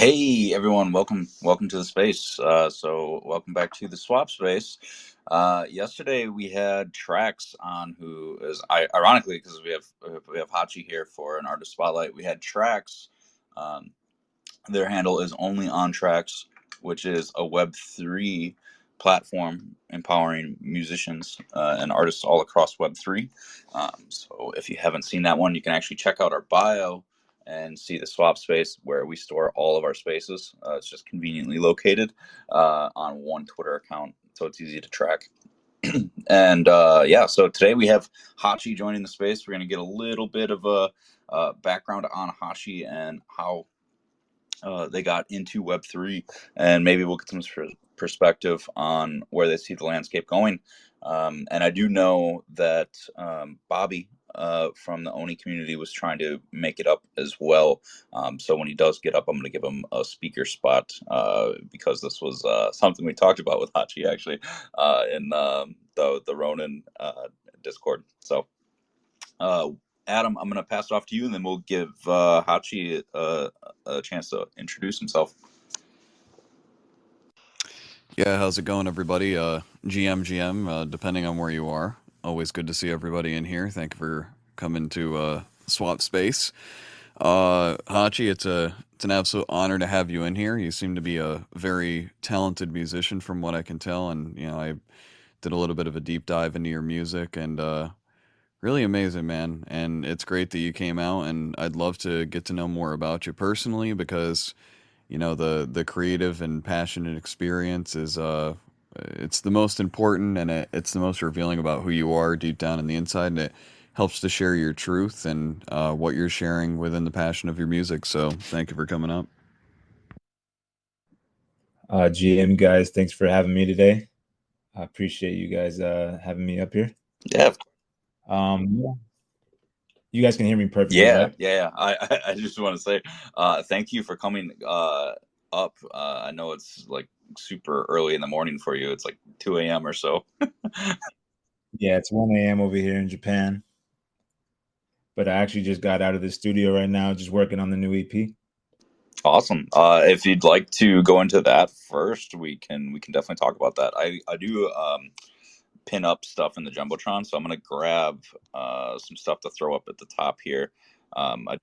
Hey everyone, welcome to the space. So welcome back to the Swap space. Yesterday we had Trax on, who is ironically, because we have Hachi here for an artist spotlight. We had Trax. Um, their handle is only on Tracks, which is a Web3 platform empowering musicians and artists all across Web3. So if you haven't seen that one, you can actually check out our bio and see the swap space where we store all of our spaces. It's just conveniently located on one Twitter account, so it's easy to track. And yeah, so today we have Hachi joining the space. We're going to get a little bit of a background on Hachi and how they got into Web3, and maybe we'll get some perspective on where they see the landscape going. And I do know that Bobby from the Oni community was trying to make it up as well. So when he does get up, I'm going to give him a speaker spot because this was something we talked about with Hachi actually in the Ronin Discord. So. Adam, I'm going to pass it off to you, and then we'll give Hachi a chance to introduce himself. Yeah, how's it going, everybody? GM, depending on where you are. Always good to see everybody in here. Thank you for coming to Swap Space. Hachi, it's an absolute honor to have you in here. You seem to be a very talented musician, from what I can tell, and I did a little bit of a deep dive into your music, and really amazing, man. And it's great that you came out, and I'd love to get to know more about you personally because the creative and passionate experience is it's the most important, and it's the most revealing about who you are deep down in the inside, and it helps to share your truth and what you're sharing within the passion of your music. So thank you for coming up. GM guys, thanks for having me today. I appreciate you guys having me up here. Yeah, Yeah. You guys can hear me perfectly, yeah, right? yeah. I just want to say thank you for coming up. I know it's like super early in the morning for you. It's like 2 a.m. or so. Yeah, it's 1 a.m. over here in Japan, but I actually just got out of the studio right now, just working on the new EP. Awesome. If you'd like to go into that first, we can definitely talk about that. I do pin up stuff in the jumbotron, so I'm gonna grab some stuff to throw up at the top here. For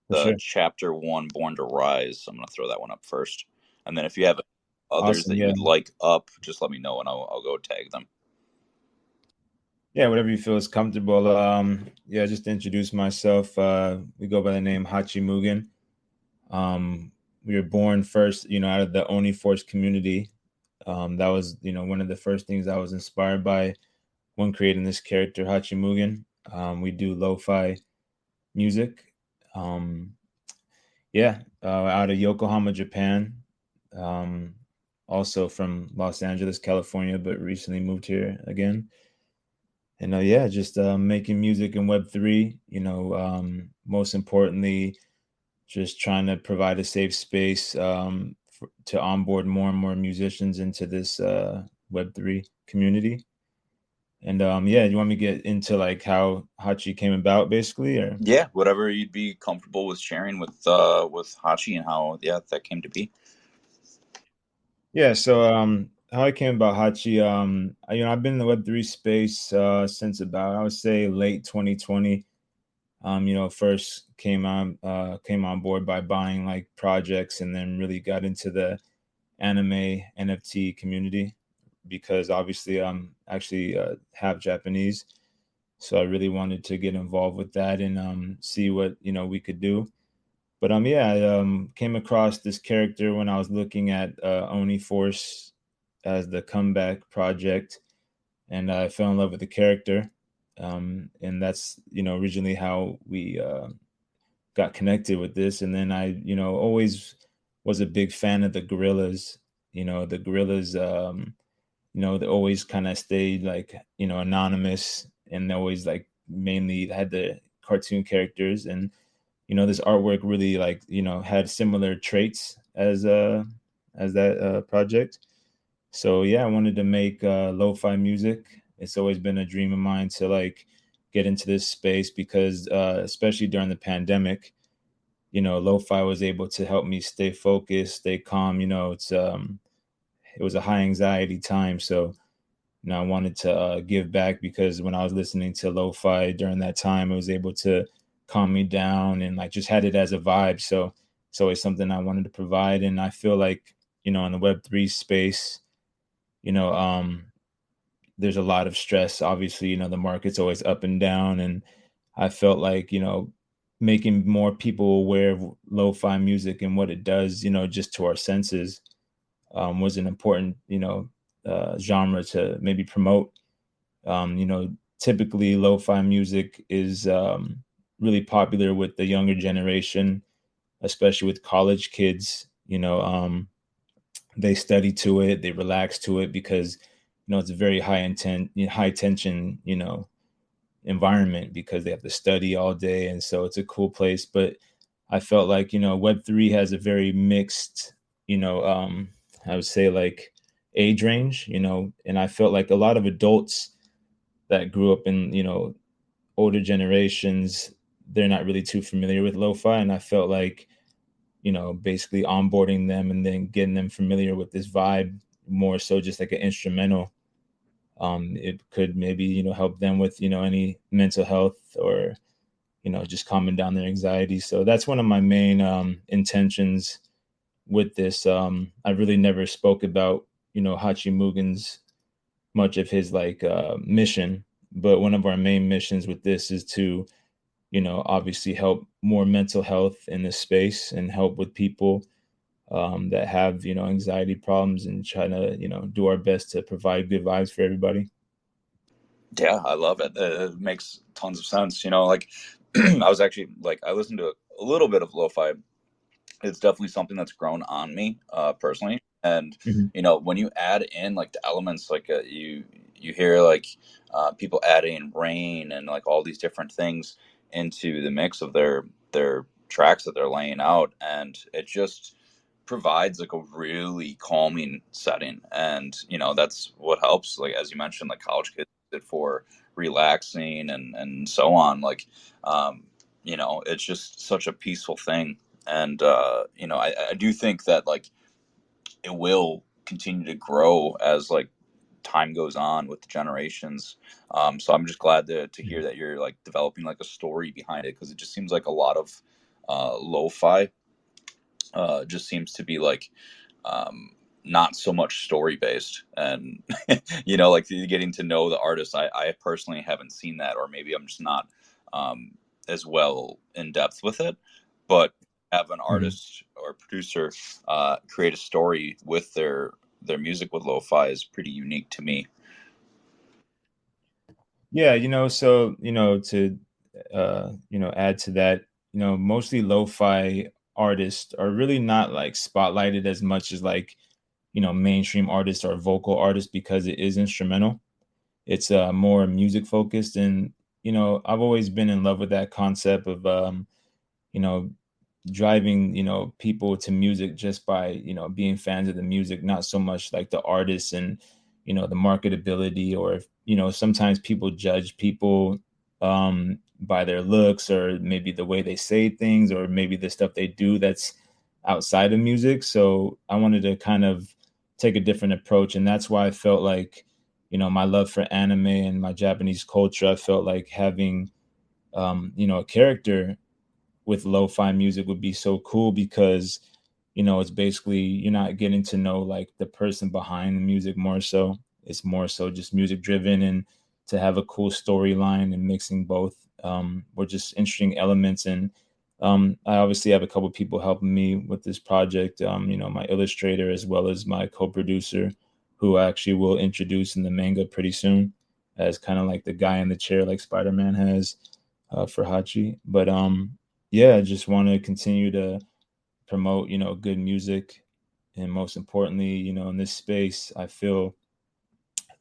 The sure. chapter one, Born to Rise. I'm gonna throw that one up first, and then if you have others Awesome. that Yeah. you'd like up, just let me know and I'll go tag them. Yeah, whatever you feel is comfortable. Yeah, just to introduce myself, we go by the name Hachi Mugen. We were born first, out of the Oni Force community. That was, one of the first things I was inspired by when creating this character, Hachi Mugen. We do lo-fi music. Um, yeah, out of Yokohama, Japan. Um, Also from Los Angeles, California, but recently moved here again. And yeah, just making music in Web3. Most importantly, just trying to provide a safe space to onboard more and more musicians into this Web3 community. And yeah, you want me to get into like how Hachi came about, basically, or? Yeah, whatever you'd be comfortable with sharing with Hachi and how that came to be. Yeah, so how I came about Hachi, I've been in the Web3 space since about, I would say, late 2020. First came on board by buying like projects, and then really got into the anime NFT community because obviously I'm actually half Japanese, so I really wanted to get involved with that and see what we could do. But yeah, I came across this character when I was looking at Oni Force as the comeback project, and I fell in love with the character. And that's originally how we got connected with this. And then I always was a big fan of the gorillas. The gorillas, they always kind of stayed like anonymous, and always like mainly had the cartoon characters. And this artwork really like had similar traits as that project. So yeah, I wanted to make lo-fi music. It's always been a dream of mine to like get into this space because especially during the pandemic, lo-fi was able to help me stay focused, stay calm. It was a high anxiety time, so I wanted to give back, because when I was listening to lo-fi during that time, it was able to calm me down, and like just had it as a vibe. So it's always something I wanted to provide. And I feel like, in the Web3 space, you know, there's a lot of stress. Obviously, the market's always up and down. And I felt like, making more people aware of lo-fi music and what it does, just to our senses, was an important, genre to maybe promote. You know, Typically lo-fi music is really popular with the younger generation, especially with college kids. They study to it, they relax to it, because it's a very high tension, environment, because they have to study all day, and so it's a cool place. But I felt like, Web3 has a very mixed, I would say, like, age range, and I felt like a lot of adults that grew up in, older generations, they're not really too familiar with lo-fi. And I felt like, basically onboarding them and then getting them familiar with this vibe, more so just like an instrumental, it could maybe, help them with, any mental health, or just calming down their anxiety. So that's one of my main intentions with this. I really never spoke about, Hachi Mugen's much of his, like, mission, but one of our main missions with this is to, obviously help more mental health in this space, and help with people that have, anxiety problems, and trying to, do our best to provide good vibes for everybody. Yeah, I love it. It makes tons of sense. Like I was actually like I listened to a little bit of lo-fi. It's definitely something that's grown on me personally. And Mhm. when you add in like the elements, like you hear like people adding rain and like all these different things into the mix of their tracks that they're laying out, and it just provides like a really calming setting. And that's what helps, like as you mentioned, like college kids use it for relaxing and so on. Like it's just such a peaceful thing. And I do think that like it will continue to grow as like time goes on with the generations. So I'm just glad to hear that you're like developing like a story behind it, because it just seems like a lot of lo-fi just seems to be like um, not so much story based. And like getting to know the artist. I personally haven't seen that, or maybe I'm just not um, as well in depth with it. But have an Mhm. artist or producer create a story with their music with lo-fi is pretty unique to me. Yeah, so, to add to that, mostly lo-fi artists are really not like spotlighted as much as, like, mainstream artists or vocal artists, because it is instrumental. It's more music focused. And I've always been in love with that concept of, you know driving, people to music just by, being fans of the music, not so much like the artists and, the marketability. Or if, sometimes people judge people by their looks, or maybe the way they say things, or maybe the stuff they do that's outside of music. So I wanted to kind of take a different approach, and that's why I felt like, my love for anime and my Japanese culture, I felt like having, a character with lo-fi music would be so cool, because it's basically, you're not getting to know, like, the person behind the music. More so, it's more so just music driven, and to have a cool storyline, and mixing both were just interesting elements. And I obviously have a couple people helping me with this project, my illustrator, as well as my co-producer, who I actually will introduce in the manga pretty soon, as kind of like the guy in the chair, like Spider-Man has, for Hachi. But yeah, I just want to continue to promote, good music. And most importantly, in this space, I feel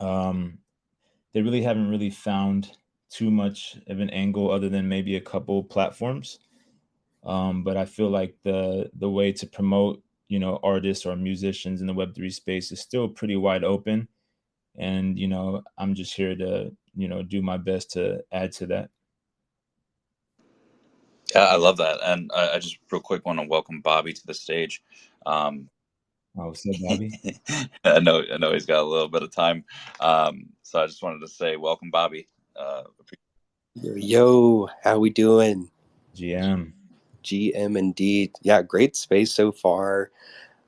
um, they really haven't really found too much of an angle, other than maybe a couple platforms. But I feel like the way to promote, artists or musicians in the Web3 space is still pretty wide open. And, I'm just here to, do my best to add to that. Yeah, I love that, and I just real quick want to welcome Bobby to the stage. Um, Oh, what's up, Bobby? I know he's got a little bit of time, so I just wanted to say welcome, Bobby. Uh, Yo, yo, how we doing? GM. GM indeed. Yeah, great space so far.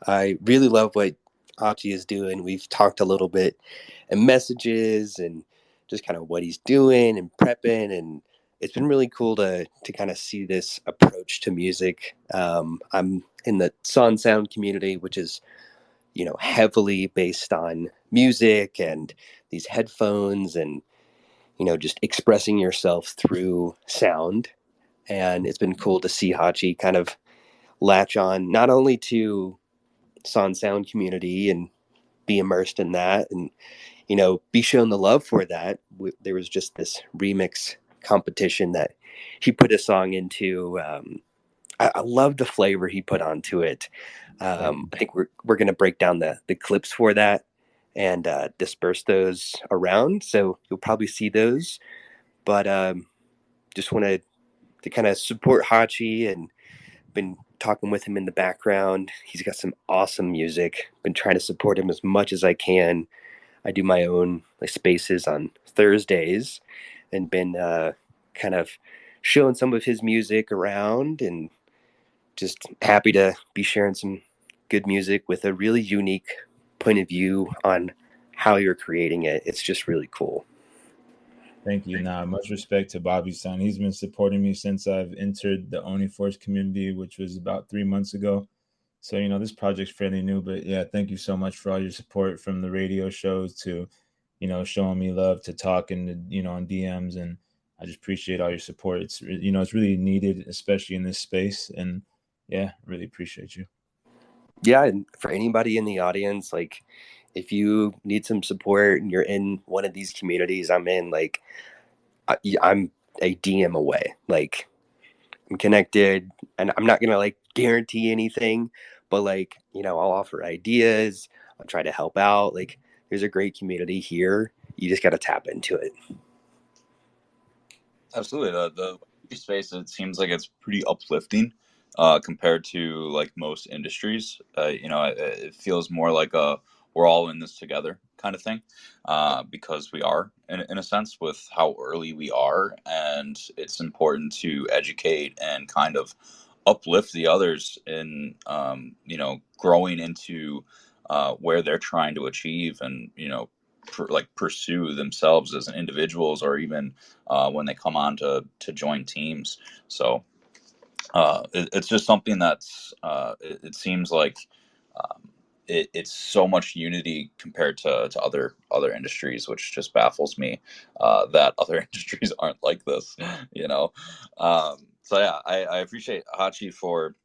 I really love what Hachi is doing. We've talked a little bit in messages and just kind of what he's doing and prepping, and it's been really cool to kind of see this approach to music. I'm in the sound community, which is heavily based on music and these headphones and just expressing yourself through sound. And it's been cool to see Hachi kind of latch on not only to sound community and be immersed in that and be shown the love for that. There was just this remix competition that he put a song into. I love the flavor he put onto it. Thank you. I think we're going to break down the clips for that and disperse those around, so you'll probably see those. But just wanted to kind of support Hachi and been talking with him in the background. He's got some awesome music. Been trying to support him as much as I can. I do my own spaces on Thursdays and been kind of showing some of his music around and just happy to be sharing some good music with a really unique point of view on how you're creating it. It's just really cool. Thank you. Nah, much respect to Bobby's son. He's been supporting me since I've entered the Oni Force community, which was about 3 months ago. So, this project's fairly new, but yeah, thank you so much for all your support from the radio shows to, showing me love to talking to, on DMs. And I just appreciate all your support. It's really needed, especially in this space. And yeah, really appreciate you. Yeah, and for anybody in the audience, like if you need some support and you're in one of these communities I'm in, like I'm a DM away. Like I'm connected, and I'm not gonna like guarantee anything, but like I'll offer ideas. I'll try to help out. Like there's a great community here. You just got to tap into it. Absolutely, the space, it seems like it's pretty uplifting compared to like most industries. It feels more like a we're all in this together kind of thing, because we are in a sense with how early we are, and it's important to educate and kind of uplift the others in growing into where they're trying to achieve, and pursue themselves as individuals, or even when they come on to join teams. So it's just something that's it seems like um, it's so much unity compared to other industries, which just baffles me that other industries aren't like this. you know. So yeah, I appreciate Hachi for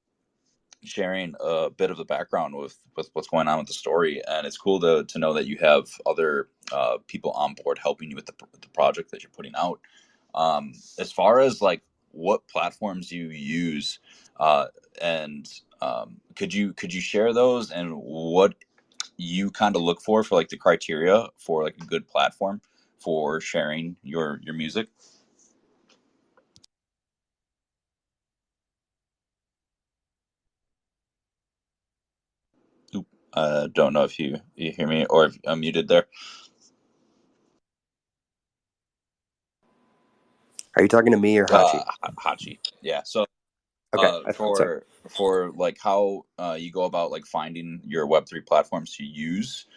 sharing a bit of the background with what's going on with the story, and it's cool to know that you have other people on board helping you with the project that you're putting out. As far as like what platforms you use, and could you share those, and what you kind of look for like the criteria for like a good platform for sharing your music? Oop, don't know if you hear me or if I'm muted there. Are you talking to me or Hachi? Hachi, yeah. So Okay, I thought so. for like how you go about like finding your Web3 platforms to use,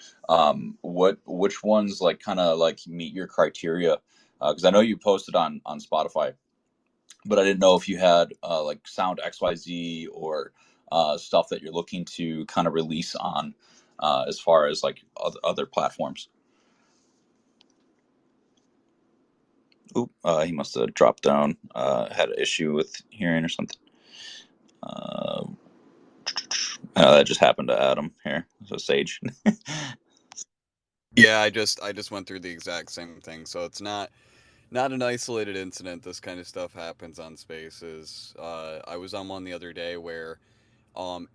which ones like kind of like meet your criteria, because I know you posted on Spotify, but I didn't know if you had like Sound XYZ or stuff that you're looking to kind of release on, as far as like other platforms. Oop, he must have dropped down, had an issue with hearing or something. uh, that just happened to Adam here. So Sage. Yeah, I just went through the exact same thing. So it's not an isolated incident. This kind of stuff happens on spaces. I was on one the other day where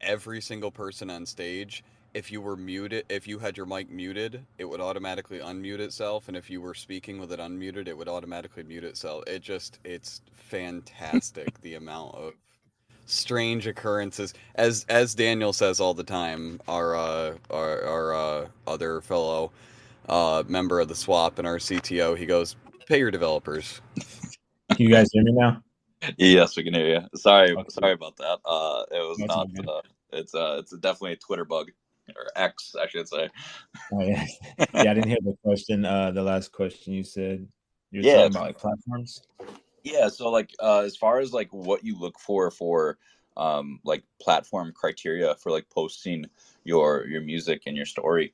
every single person on stage if you were muted, if you had your mic muted, it would automatically unmute itself, and if you were speaking with it unmuted, it would automatically mute itself. It's fantastic the amount of strange occurrences. As Daniel says all the time, our other fellow member of the swap and our CTO, he goes, "Pay your developers." Can you guys hear me now? Yes, we can hear you. Sorry, Okay. sorry about that. It was That's all not. good. It's definitely a Twitter bug, or X, I should say. Oh, yeah. Yeah, I didn't hear the question. The last question you said you're Yeah, talking about like platforms. yeah. So like, as far as like what you look for like platform criteria for like posting your music and your story,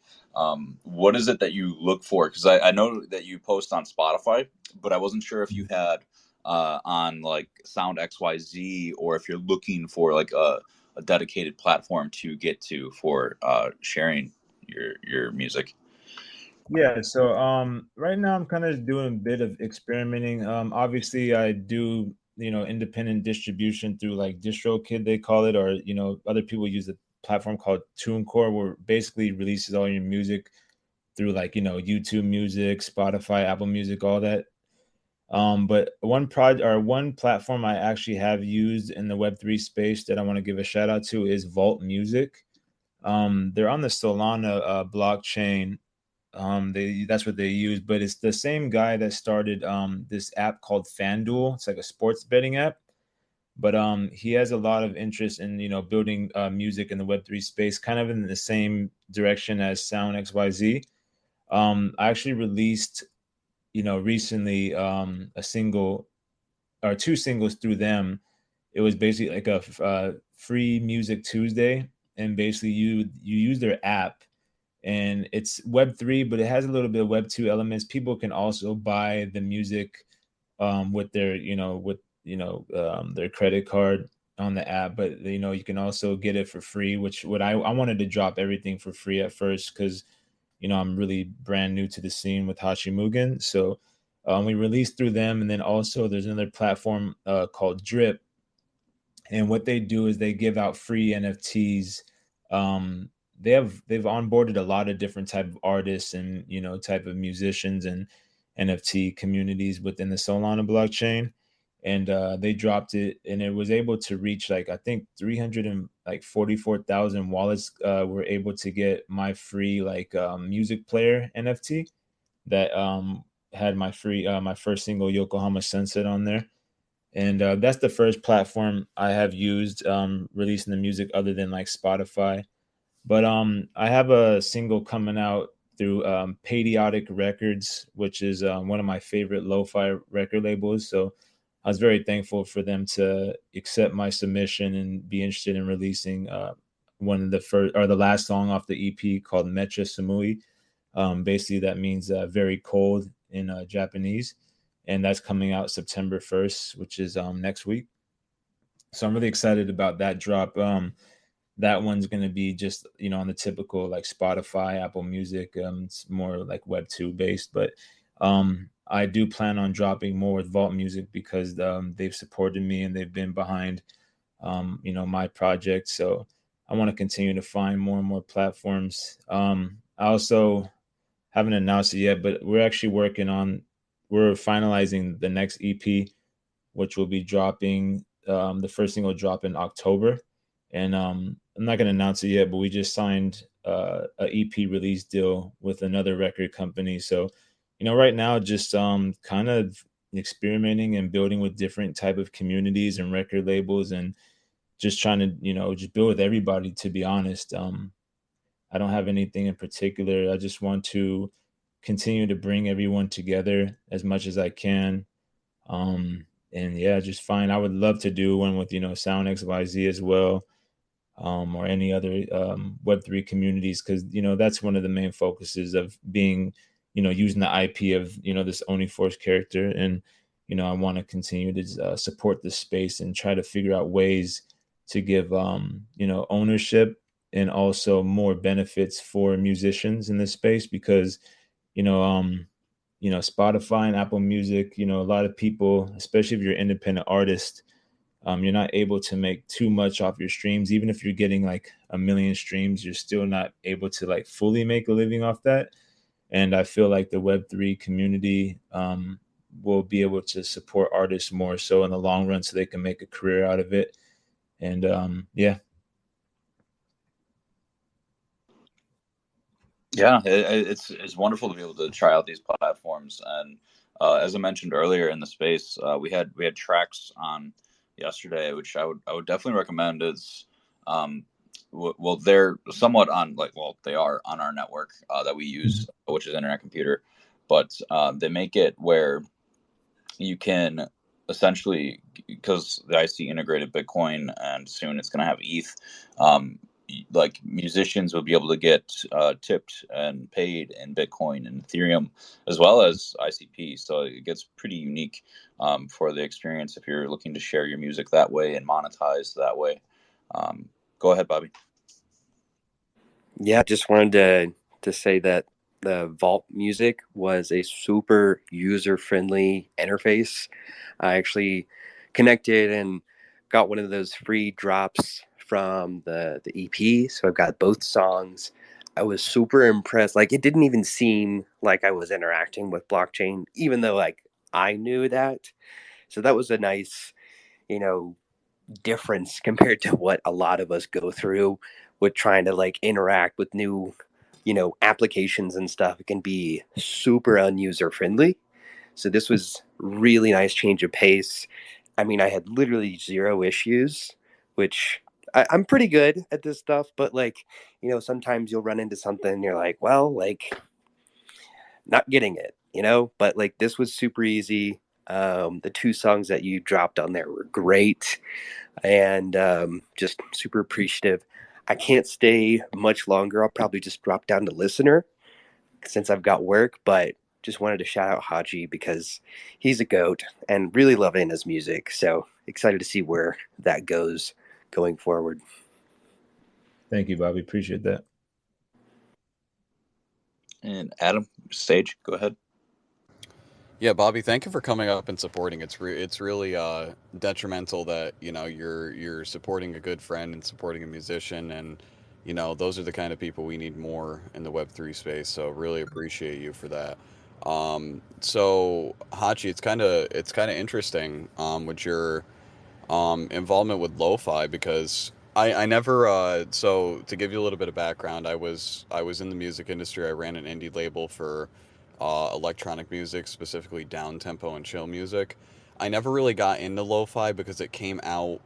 what is it that you look for? Because I know that you post on Spotify, but I wasn't sure if you had on like Sound XYZ, or if you're looking for like a dedicated platform to get to for sharing your music. Yeah, so right now I'm kind of doing a bit of experimenting. Obviously I do, independent distribution through like DistroKid they call it, or other people use a platform called TuneCore, where it basically releases all your music through like, YouTube Music, Spotify, Apple Music, all that. But one platform I actually have used in the Web3 space that I want to give a shout out to is Vault Music. They're on the Solana blockchain. That's what they use, but it's the same guy that started this app called FanDuel. It's like a sports betting app, but he has a lot of interest in building music in the Web3 space, kind of in the same direction as Sound XYZ. I actually released recently a single or two singles through them. It was basically like a free music Tuesday, and basically you use their app, and it's Web3, but it has a little bit of Web2 elements. People can also buy the music with their their credit card on the app, but you can also get it for free. Which what I wanted to drop everything for free at first, because I'm really brand new to the scene with Hachi Mugen. So we released through them, and then also there's another platform called Drip, and what they do is they give out free NFTs. Um, they've onboarded a lot of different type of artists and type of musicians and NFT communities within the Solana blockchain, and they dropped it, and it was able to reach like I think 344,000 wallets were able to get my free like music player NFT that had my first single Yokohama Sunset on there, and that's the first platform I have used releasing the music other than like Spotify. But I have a single coming out through Patriotic Records, which is one of my favorite lo-fi record labels. So I was very thankful for them to accept my submission and be interested in releasing one of the first or the last song off the EP called Mecha Samui. Basically, that means very cold in Japanese, and that's coming out September 1st, which is next week. So I'm really excited about that drop. That one's going to be just on the typical like Spotify, Apple Music. It's more like Web2 based, but I do plan on dropping more with Vault Music because they've supported me and they've been behind my project. So I want to continue to find more and more platforms. I also haven't announced it yet, but we're finalizing the next EP, which will be dropping. The first single will drop in October, and I'm not going to announce it yet, but we just signed a EP release deal with another record company. So, right now, just kind of experimenting and building with different type of communities and record labels, and just trying to just build with everybody. To be honest, I don't have anything in particular. I just want to continue to bring everyone together as much as I can. And yeah, just fine. I would love to do one with, Sound XYZ as well, or any other Web3 communities, because, that's one of the main focuses of being, using the IP of, this Force character. And, I want to continue to support this space and try to figure out ways to give, ownership and also more benefits for musicians in this space, because you know um Spotify and Apple Music, a lot of people, especially if you're an independent artist, You're not able to make too much off your streams. Even if you're getting like a million streams, you're still not able to like fully make a living off that. And I feel like the Web3 community will be able to support artists more so in the long run so they can make a career out of it. And yeah. Yeah, it's wonderful to be able to try out these platforms, and as I mentioned earlier in the space, we had tracks on yesterday, which I would definitely recommend. Is well, they're somewhat on, like, well, they are on our network that we use, which is Internet Computer, but they make it where you can essentially, because the IC integrated Bitcoin and soon it's going to have ETH, like musicians will be able to get tipped and paid in Bitcoin and Ethereum as well as ICP. So it gets pretty unique for the experience if you're looking to share your music that way and monetize that way. Go ahead, Bobby. Yeah, just wanted to say that the Vault Music was a super user friendly interface. I actually connected and got one of those free drops from the EP, so I've got both songs. I was super impressed. Like, it didn't even seem like I was interacting with blockchain, even though like I knew that. So that was a nice, you know, difference compared to what a lot of us go through with trying to like interact with new, applications and stuff. It can be super unuser friendly. So this was really nice change of pace. I mean, I had literally zero issues, which I'm pretty good at this stuff, but like, sometimes you'll run into something and you're like, well, like, not getting it, but like this was super easy. The two songs that you dropped on there were great, and just super appreciative. I can't stay much longer. I'll probably just drop down to listener since I've got work, but just wanted to shout out Hachi because he's a goat and really loving his music. So excited to see where that goes going forward. Thank you, Bobby. Appreciate that. And Adam, Sage, go ahead. Yeah, Bobby, thank you for coming up and supporting. It's really detrimental that you're supporting a good friend and supporting a musician, and those are the kind of people we need more in the Web3 space. So really appreciate you for that. So Hachi, it's kind of interesting with your involvement with lo-fi, because I never so to give you a little bit of background, I was in the music industry. I ran an indie label for electronic music, specifically down tempo and chill music. I never really got into lo-fi because it came out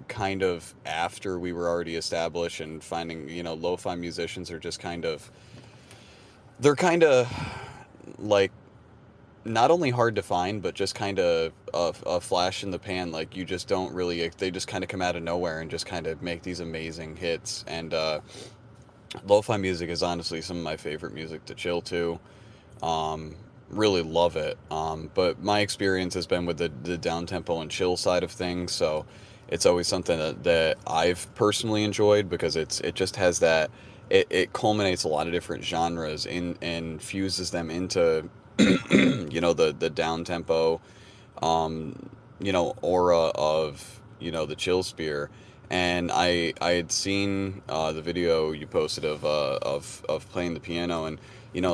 kind of after we were already established, and finding lo-fi musicians are just they're kind of like not only hard to find, but just kind of a flash in the pan. Like, you just don't really, they just kind of come out of nowhere and just kind of make these amazing hits. And lo-fi music is honestly some of my favorite music to chill to. Um, really love it. But my experience has been with the down tempo and chill side of things. So it's always something that I've personally enjoyed, because it just has that, it culminates a lot of different genres and fuses them into the down tempo aura of the chill spear. And I had seen the video you posted of playing the piano, and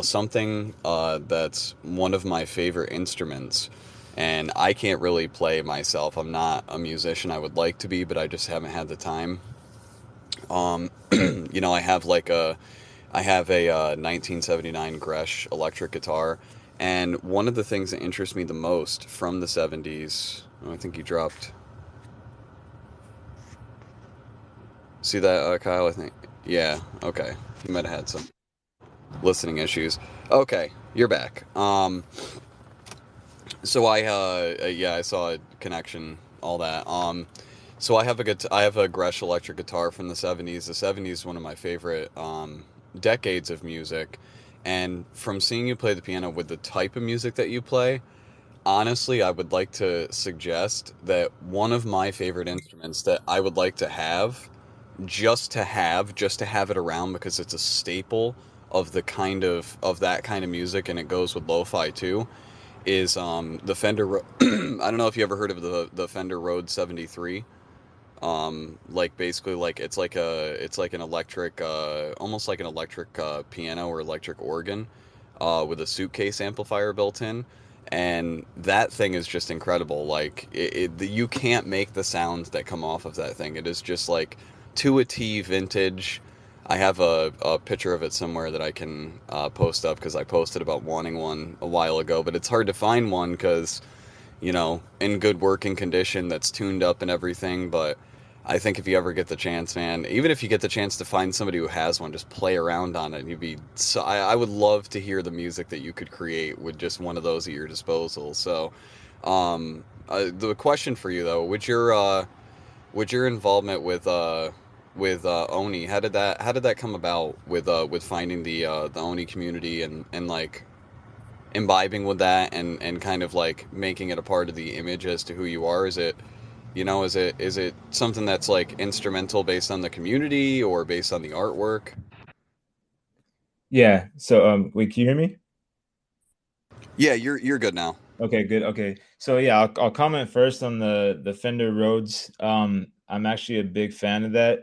something that's one of my favorite instruments, and I can't really play myself. I'm not a musician. I would like to be, but I just haven't had the time. I have a 1979 Gresh electric guitar, and one of the things that interests me the most from the 70s, I think he dropped. See that, Kyle? I think. Yeah. Okay. He might have had some listening issues. Okay, you're back. So yeah, I saw a connection, all that. So I have a Gresh electric guitar from the 70s. The 70s is one of my favorite decades of music. And from seeing you play the piano with the type of music that you play, honestly, I would like to suggest that one of my favorite instruments that I would like to have, just to have it around, because it's a staple of that kind of music, and it goes with lo-fi too, is the Fender. I don't know if you ever heard of the Fender Rhodes 73. Like basically like it's like an electric almost like an electric piano or electric organ with a suitcase amplifier built in, and that thing is just incredible. Like you can't make the sounds that come off of that thing. It is just like to a T vintage. I have a picture of it somewhere that I can post up because I posted about wanting one a while ago, but it's hard to find one because in good working condition that's tuned up and everything. But I think if you ever get the chance, man, even if you get the chance to find somebody who has one, just play around on it. And you'd be so. I would love to hear the music that you could create with just one of those at your disposal. So, the question for you though, would your involvement with Oni, how did that come about with finding the Oni community and like imbibing with that and kind of like making it a part of the image as to who you are? Is it is it something that's like instrumental based on the community or based on the artwork? Yeah. So wait, can you hear me? Yeah, you're good now. Okay, good. Okay. So yeah, I'll comment first on the Fender Rhodes. I'm actually a big fan of that.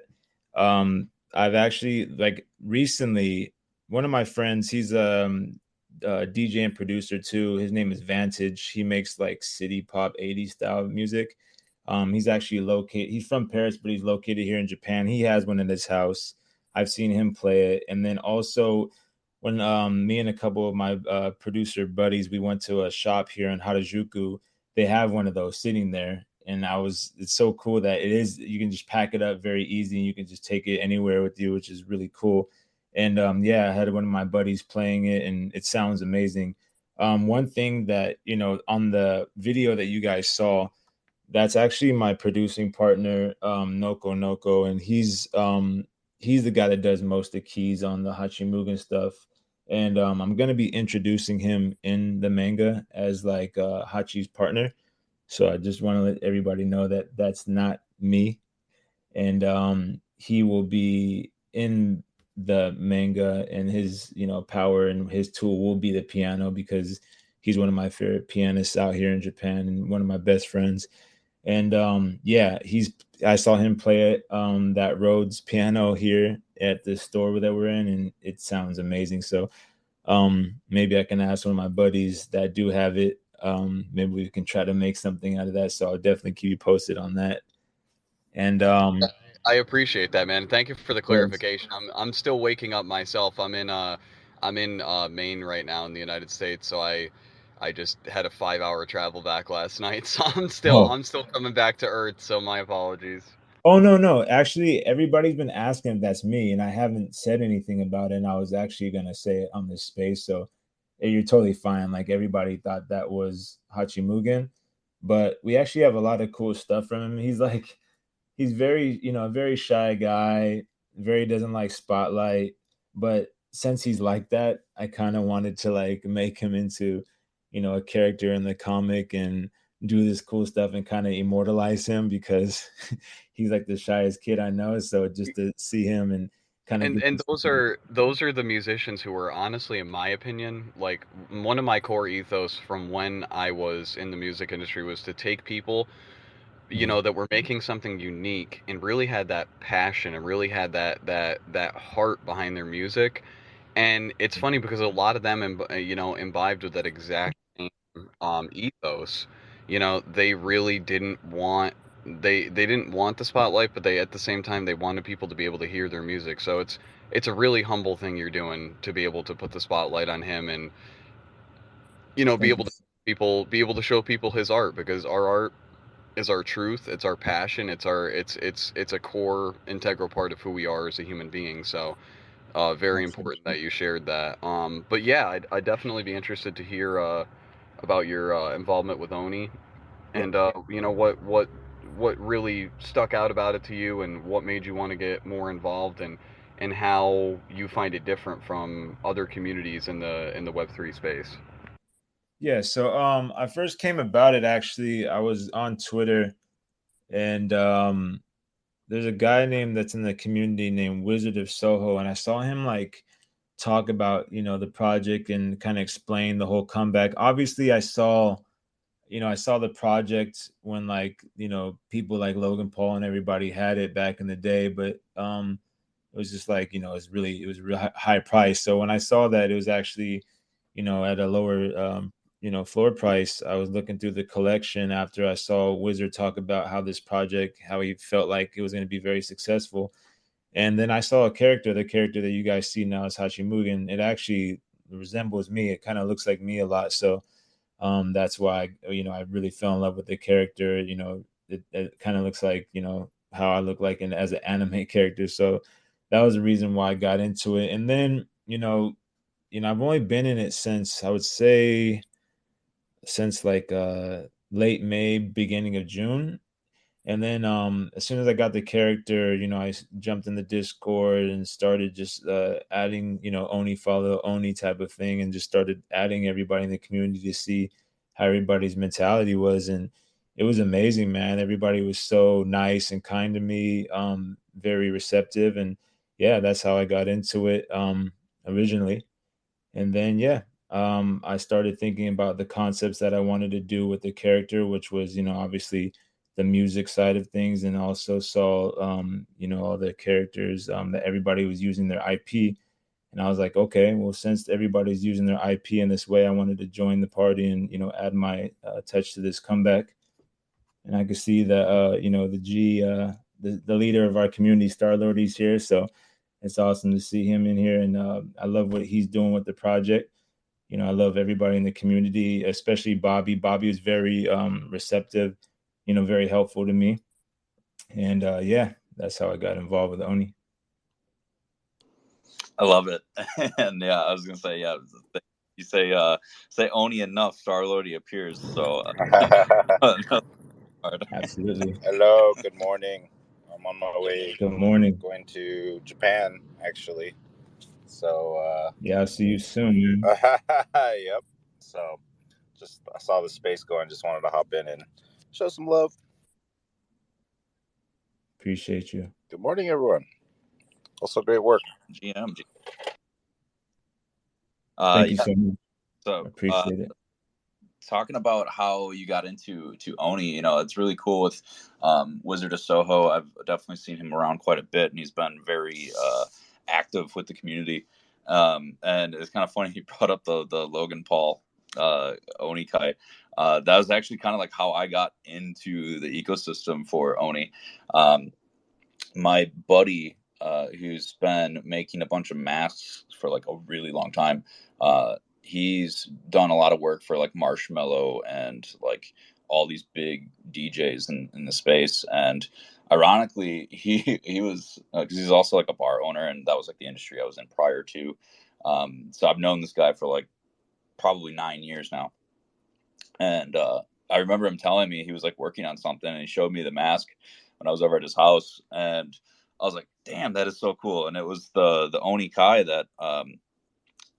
I've actually like recently one of my friends, he's a DJ and producer too. His name is Vantage. He makes like city pop 80s style music. He's actually located, he's from Paris, but he's located here in Japan. He has one in his house. I've seen him play it. And then also when me and a couple of my producer buddies, we went to a shop here in Harajuku. They have one of those sitting there, and it's so cool that it is. You can just pack it up very easy, and you can just take it anywhere with you, which is really cool. And yeah, I had one of my buddies playing it, and it sounds amazing. One thing that on the video that you guys saw, that's actually my producing partner, Noko Noko, and he's the guy that does most of the keys on the Hachi Mugen stuff. And I'm gonna be introducing him in the manga as like Hachi's partner. So I just want to let everybody know that that's not me, and he will be in the manga, and his power and his tool will be the piano because he's one of my favorite pianists out here in Japan and one of my best friends. And yeah, I saw him play it that Rhodes piano here at the store that we're in, and it sounds amazing. So maybe I can ask one of my buddies that do have it. Maybe we can try to make something out of that. So I'll definitely keep you posted on that. And I appreciate that, man. Thank you for the yes. clarification. I'm still waking up myself. I'm in Maine right now in the United States, so I just had a 5 hour travel back last night. So Oh, I'm still coming back to Earth, so my apologies. oh no, no. Actually, everybody's been asking if that's me, and I haven't said anything about it. And I was actually gonna say it on this space, so you're totally fine. Like everybody thought that was Hachi Mugen, but we actually have a lot of cool stuff from him. He's very, a very shy guy, very doesn't like spotlight. But since he's like that, I kind of wanted to like make him into, a character in the comic and do this cool stuff and kind of immortalize him because he's like the shyest kid I know. So just to see him and kind of get And this. those are the musicians who are honestly, in my opinion, like one of my core ethos from when I was in the music industry was to take people, Mhm. that were making something unique and really had that passion and really had that heart behind their music. And it's funny because a lot of them, imbibed with that exact same ethos. They really didn't want they didn't want the spotlight, but they at the same time they wanted people to be able to hear their music. So it's a really humble thing you're doing to be able to put the spotlight on him and be Thank able you. to be able to show people his art because our art is our truth, it's our passion, it's a core integral part of who we are as a human being. So very Awesome. important that you shared that. But yeah, I'd definitely be interested to hear about your involvement with Oni Yeah. and what really stuck out about it to you and what made you want to get more involved and how you find it different from other communities in the Web3 space. Yeah. So I first came about it actually. I was on Twitter, and there's a guy named that's in the community named Wizard of Soho, and I saw him like talk about, the project and kind of explain the whole comeback. Obviously, I saw the project when, like, people like Logan Paul and everybody had it back in the day, but it was just like, it was a real high price. So when I saw that it was actually, at a lower, floor price, I was looking through the collection after I saw Wizard talk about how this project, how he felt like it was going to be very successful. And then I saw the character that you guys see now is Hachi Mugen. It actually resembles me. It kind of looks like me a lot. So that's why, I really fell in love with the character. It kind of looks like, how I look like as an anime character. So that was the reason why I got into it. And then, I've only been in it since, I would say, since like late May, beginning of June. And then as soon as I got the character, jumped in the Discord and started just adding, Oni follow Oni type of thing, and just started adding everybody in the community to see how everybody's mentality was. And it was amazing, man. Everybody was so nice and kind to me, very receptive. And yeah, that's how I got into it originally. And then yeah, I started thinking about the concepts that I wanted to do with the character, which was, obviously the music side of things, and also saw all the characters, that everybody was using their IP. And I was like, okay, well, since everybody's using their IP in this way, I wanted to join the party and, add my touch to this comeback. And I could see that the leader of our community, Star Lord, he's here. So it's awesome to see him in here, and I love what he's doing with the project. I love everybody in the community, especially Bobby. Bobby was very receptive, very helpful to me. And yeah, that's how I got involved with Oni. I love it. And yeah, I was gonna say, yeah, you say Oni enough, Star Lord appears. So another part. Absolutely. Hello, good morning. I'm on my way Good morning. going to Japan, actually. So, Yeah, I'll see you soon, man. yep. So, just I saw the space going, just wanted to hop in and show some love. Appreciate you. Good morning, everyone. Also, great work. GM. Thank you Yeah. so much. So Appreciate it. talking about how you got into Oni, it's really cool with Wizard of Soho. I've definitely seen him around quite a bit, and he's been very active with the community. And it's kind of funny he brought up the Logan Paul Oni Kai. That was actually kind of like how I got into the ecosystem for Oni. My buddy, who's been making a bunch of masks for like a really long time, he's done a lot of work for like Marshmello and like all these big DJs in the space. And ironically, he was, because he's also like a bar owner, and that was like the industry I was in prior to. So I've known this guy for like probably 9 years now. And I remember him telling me he was like working on something, and he showed me the mask when I was over at his house, and I was like, "Damn, that is so cool!" And it was the Oni Kai that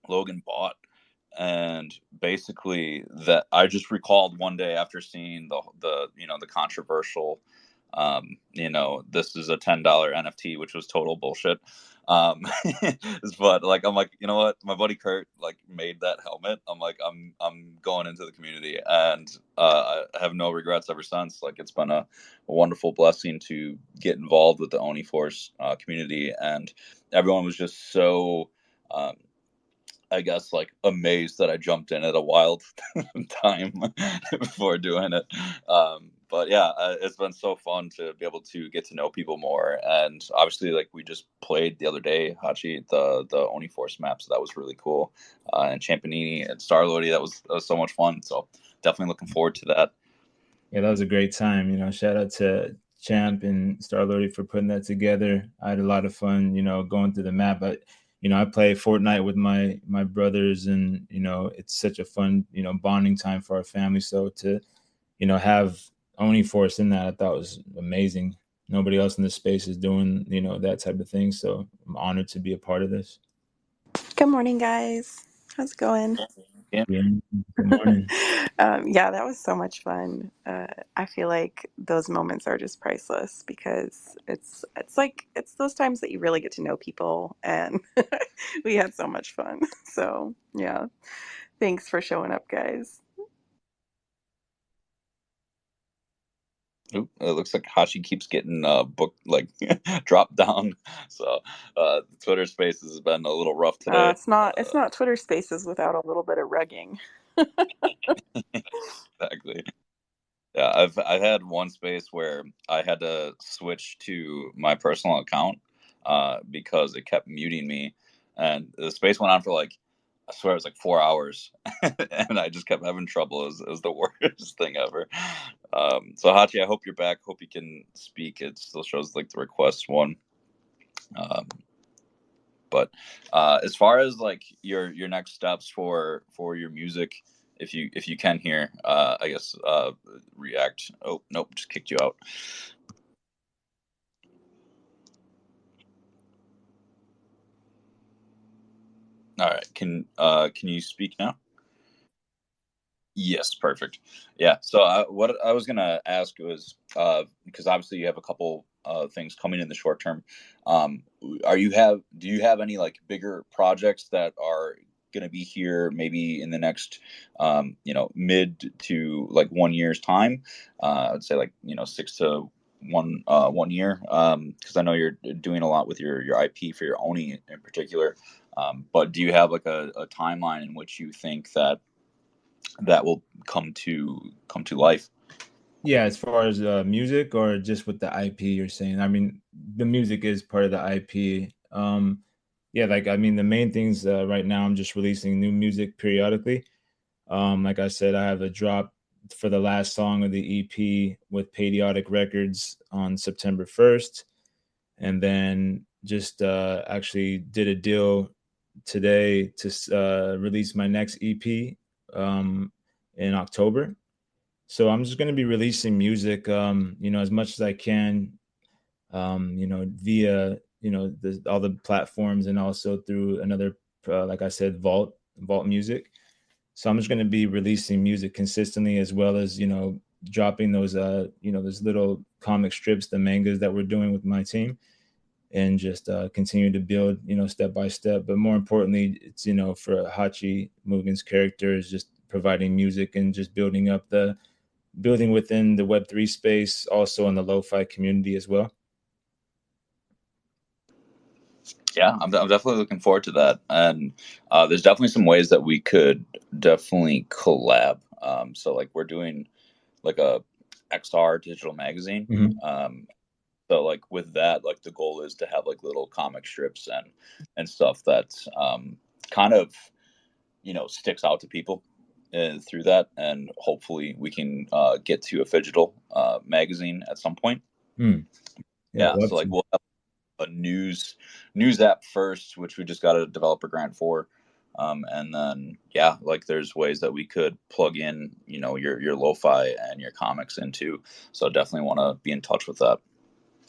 Logan bought, and basically that I just recalled one day after seeing the controversial, this is a $10 NFT, which was total bullshit. um but like, I'm like, you know what, my buddy Kurt like made that helmet. I'm like, I'm going into the community, and I have no regrets ever since. Like, it's been a wonderful blessing to get involved with the Oni Force community, and everyone was just so um, I guess like amazed that I jumped in at a wild time before doing it. But yeah, it's been so fun to be able to get to know people more. And obviously, like, we just played the other day, Hachi, the Oni Force map, so that was really cool. And Champanini and Star Lodi, that was so much fun. So definitely looking forward to that. Yeah, that was a great time. Shout out to Champ and Star Lord for putting that together. I had a lot of fun, going through the map. But I play Fortnite with my brothers, and it's such a fun, bonding time for our family. So to have Oni Force in that, I thought was amazing. Nobody else in this space is doing that type of thing. So I'm honored to be a part of this. Good morning, guys. How's it going? Yeah. Yeah. Good morning. Yeah, that was so much fun. I feel like those moments are just priceless because it's those times that you really get to know people, and We had so much fun. So yeah, thanks for showing up, guys. Oop, it looks like Hachi keeps getting booked, like dropped down. So Twitter Spaces has been a little rough today. It's not Twitter Spaces without a little bit of rugging. Exactly. Yeah, I've had one space where I had to switch to my personal account because it kept muting me, and the space went on for like, I swear it was like 4 hours, and I just kept having trouble. It was the worst thing ever. So Hachi, I hope you're back. Hope you can speak. It still shows like the request one. Um, but as far as like your next steps for your music, if you can hear, I guess react. Oh nope, just kicked you out. All right, can you speak now? Yes, perfect. Yeah. So what I was gonna ask was because obviously you have a couple things coming in the short term. Do you have any like bigger projects that are gonna be here maybe in the next mid to like 1 year's time? I'd say like 6 to 1 year, because I know you're doing a lot with your IP for your Oni in particular. But do you have like a timeline in which you think that will come to life? Yeah, as far as music or just with the IP you're saying. I mean, the music is part of the IP. Yeah, like I mean, the main things right now, I'm just releasing new music periodically. Like I said, I have a drop for the last song of the EP with Patriotic Records on September 1st, and then just actually did a deal today to release my next EP in October. So I'm just going to be releasing music, as much as I can, via, all the platforms, and also through another, like I said, Vault Music. So I'm just going to be releasing music consistently, as well as, dropping those, those little comic strips, the mangas that we're doing with my team, and just continue to build, step by step. But more importantly, it's, for Hachi Mugen's character, is just providing music and just building within the Web3 space, also in the lo-fi community as well. Yeah, I'm definitely looking forward to that, and there's definitely some ways that we could definitely collab. So like we're doing like a XR digital magazine. Mhm. So like with that, like the goal is to have like little comic strips and stuff that kind of sticks out to people through that, and hopefully we can get to a digital magazine at some point. Mm. Yeah, I'd Yeah, love so like to. we'll have a news app first, which we just got a developer grant for, and then yeah, like there's ways that we could plug in your lo-fi and your comics into. So definitely want to be in touch with that.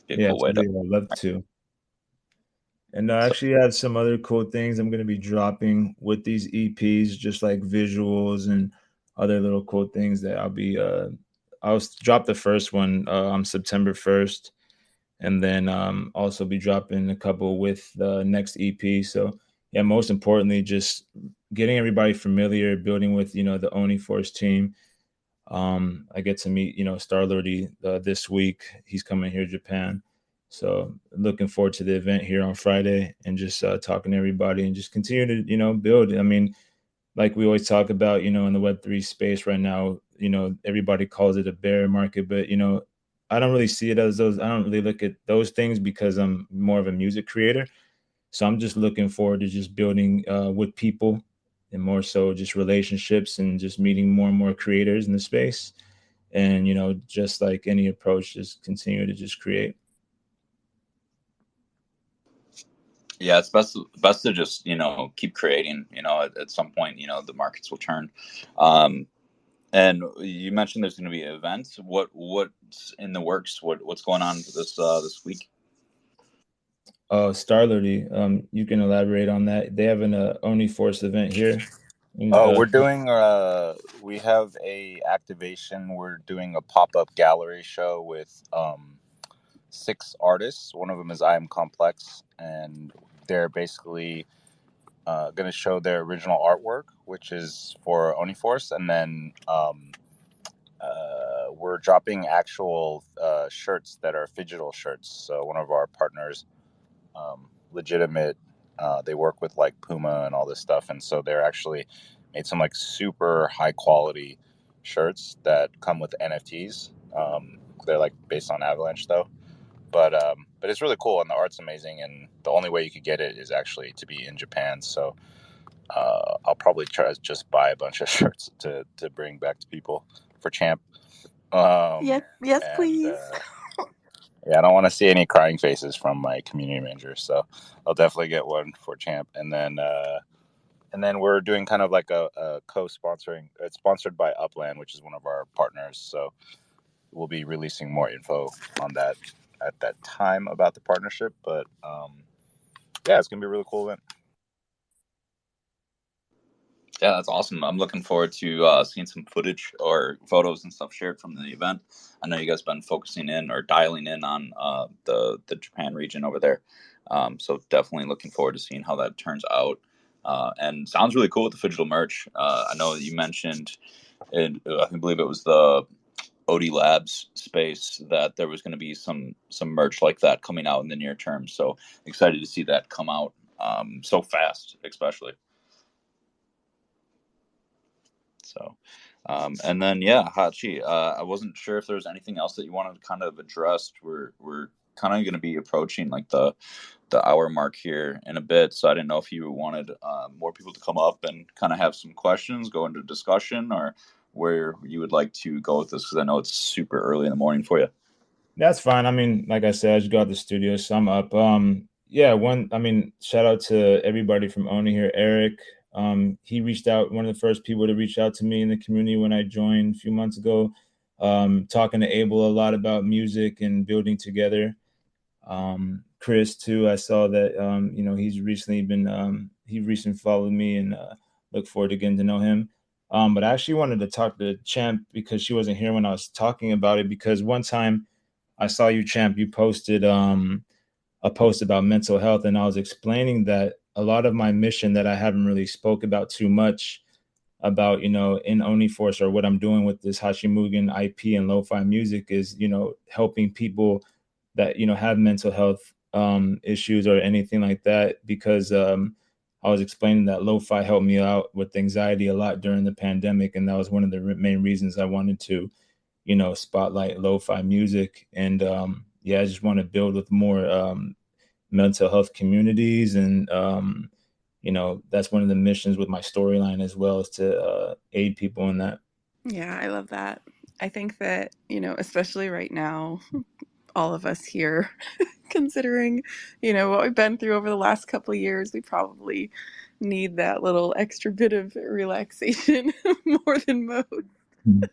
Be a Yeah, cool way to. absolutely. I'd love to. And I So, actually have some other cool things I'm going to be dropping with these EPs, just like visuals and other little cool things that I'll drop the first one on September 1st, and then also be dropping a couple with the next EP. So yeah, most importantly, just getting everybody familiar, building with the Oni Force team. I get to meet Star Lordy this week. He's coming here to Japan, so looking forward to the event here on Friday, and just talking to everybody and just continue to build. I mean, like we always talk about, in the Web3 space right now, everybody calls it a bear market, but I don't really see it as those. I don't really look at those things because I'm more of a music creator. So I'm just looking forward to just building with people, and more so just relationships, and just meeting more and more creators in the space. And just like any approach, just continue to just create. yeah, it's best to just keep creating. At some point, the markets will turn. Um, and you mentioned there's going to be events. What's in the works? What's going on this week? Star Lordy, you can elaborate on that. They have an Oni Force event here. Oh, we're doing. We have a activation. We're doing a pop up gallery show with 6 artists. One of them is I Am Complex, and they're basically going to show their original artwork, which is for Oniforce, and then we're dropping actual shirts that are digital shirts. So one of our partners, legitimate, they work with like Puma and all this stuff, and so they're actually made some like super high quality shirts that come with NFTs. They're like based on Avalanche though, but it's really cool and the art's amazing. And the only way you could get it is actually to be in Japan. So I'll probably try to just buy a bunch of shirts to bring back to people for Champ. Yes, yes, And please. yeah, I don't want to see any crying faces from my community manager, so I'll definitely get one for Champ. And then we're doing kind of like a co-sponsoring. It's sponsored by Upland, which is one of our partners. So we'll be releasing more info on that at that time about the partnership. But yeah, it's gonna be a really cool event. Yeah, that's awesome. I'm looking forward to seeing some footage or photos and stuff shared from the event. I know you guys been focusing in or dialing in on the Japan region over there. So definitely looking forward to seeing how that turns out. And sounds really cool with the digital merch. I know that you mentioned, I believe it was the OD Labs space, that there was going to be some merch like that coming out in the near term. So excited to see that come out so fast, especially. So, and then yeah, Hachi, I wasn't sure if there was anything else that you wanted to kind of address. We're kind of going to be approaching like the hour mark here in a bit, so I didn't know if you wanted more people to come up and kind of have some questions, go into discussion, or where you would like to go with this, because I know it's super early in the morning for you. That's fine. I mean, like I said, I just got the studio, so I'm up. Yeah, shout out to everybody from Oni here. Eric, he reached out, one of the first people to reach out to me in the community when I joined a few months ago. Talking to Abel a lot about music and building together. Chris too, I saw that he recently followed me, and look forward to getting to know him. But I actually wanted to talk to Champ because she wasn't here when I was talking about it, because one time I saw you, Champ. You posted a post about mental health, and I was explaining that a lot of my mission that I haven't really spoke about too much about, in Oniforce, or what I'm doing with this Hachi Mugen IP and lo-fi music, is, helping people that, have mental health issues or anything like that, because I was explaining that lo-fi helped me out with anxiety a lot during the pandemic, and that was one of the main reasons I wanted to spotlight lo-fi music. And yeah, I just want to build with more mental health communities. And that's one of the missions with my storyline as well, is to aid people in that. Yeah, I love that. I think that, especially right now, all of us here, considering, what we've been through over the last couple of years, we probably need that little extra bit of relaxation more than most.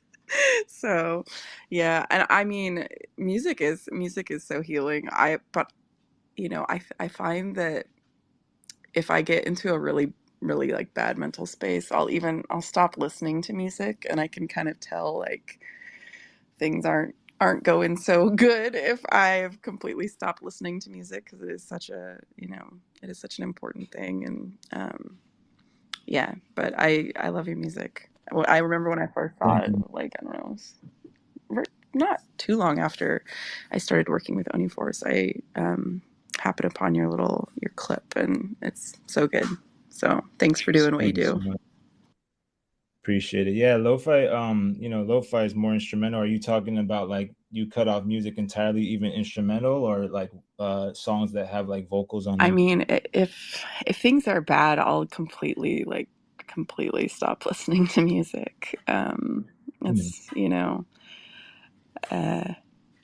So, yeah, and I mean, music is so healing. I find that if I get into a really really like bad mental space, I'll stop listening to music, and I can kind of tell like things aren't going so good if I've completely stopped listening to music, because it is such an important thing. And yeah, but I love your music. Well, I remember when I first saw Thank it, you. like, I don't know, it was not too long after I started working with Oniforce. I happened upon your clip, and it's so good. So thanks for doing what you Thank you so do. much. Appreciate it. Yeah, lo-fi. Lo-fi is more instrumental. Are you talking about like you cut off music entirely, even instrumental, or like songs that have like vocals on I them? mean, if things are bad, I'll completely stop listening to music. Hmm. It's uh,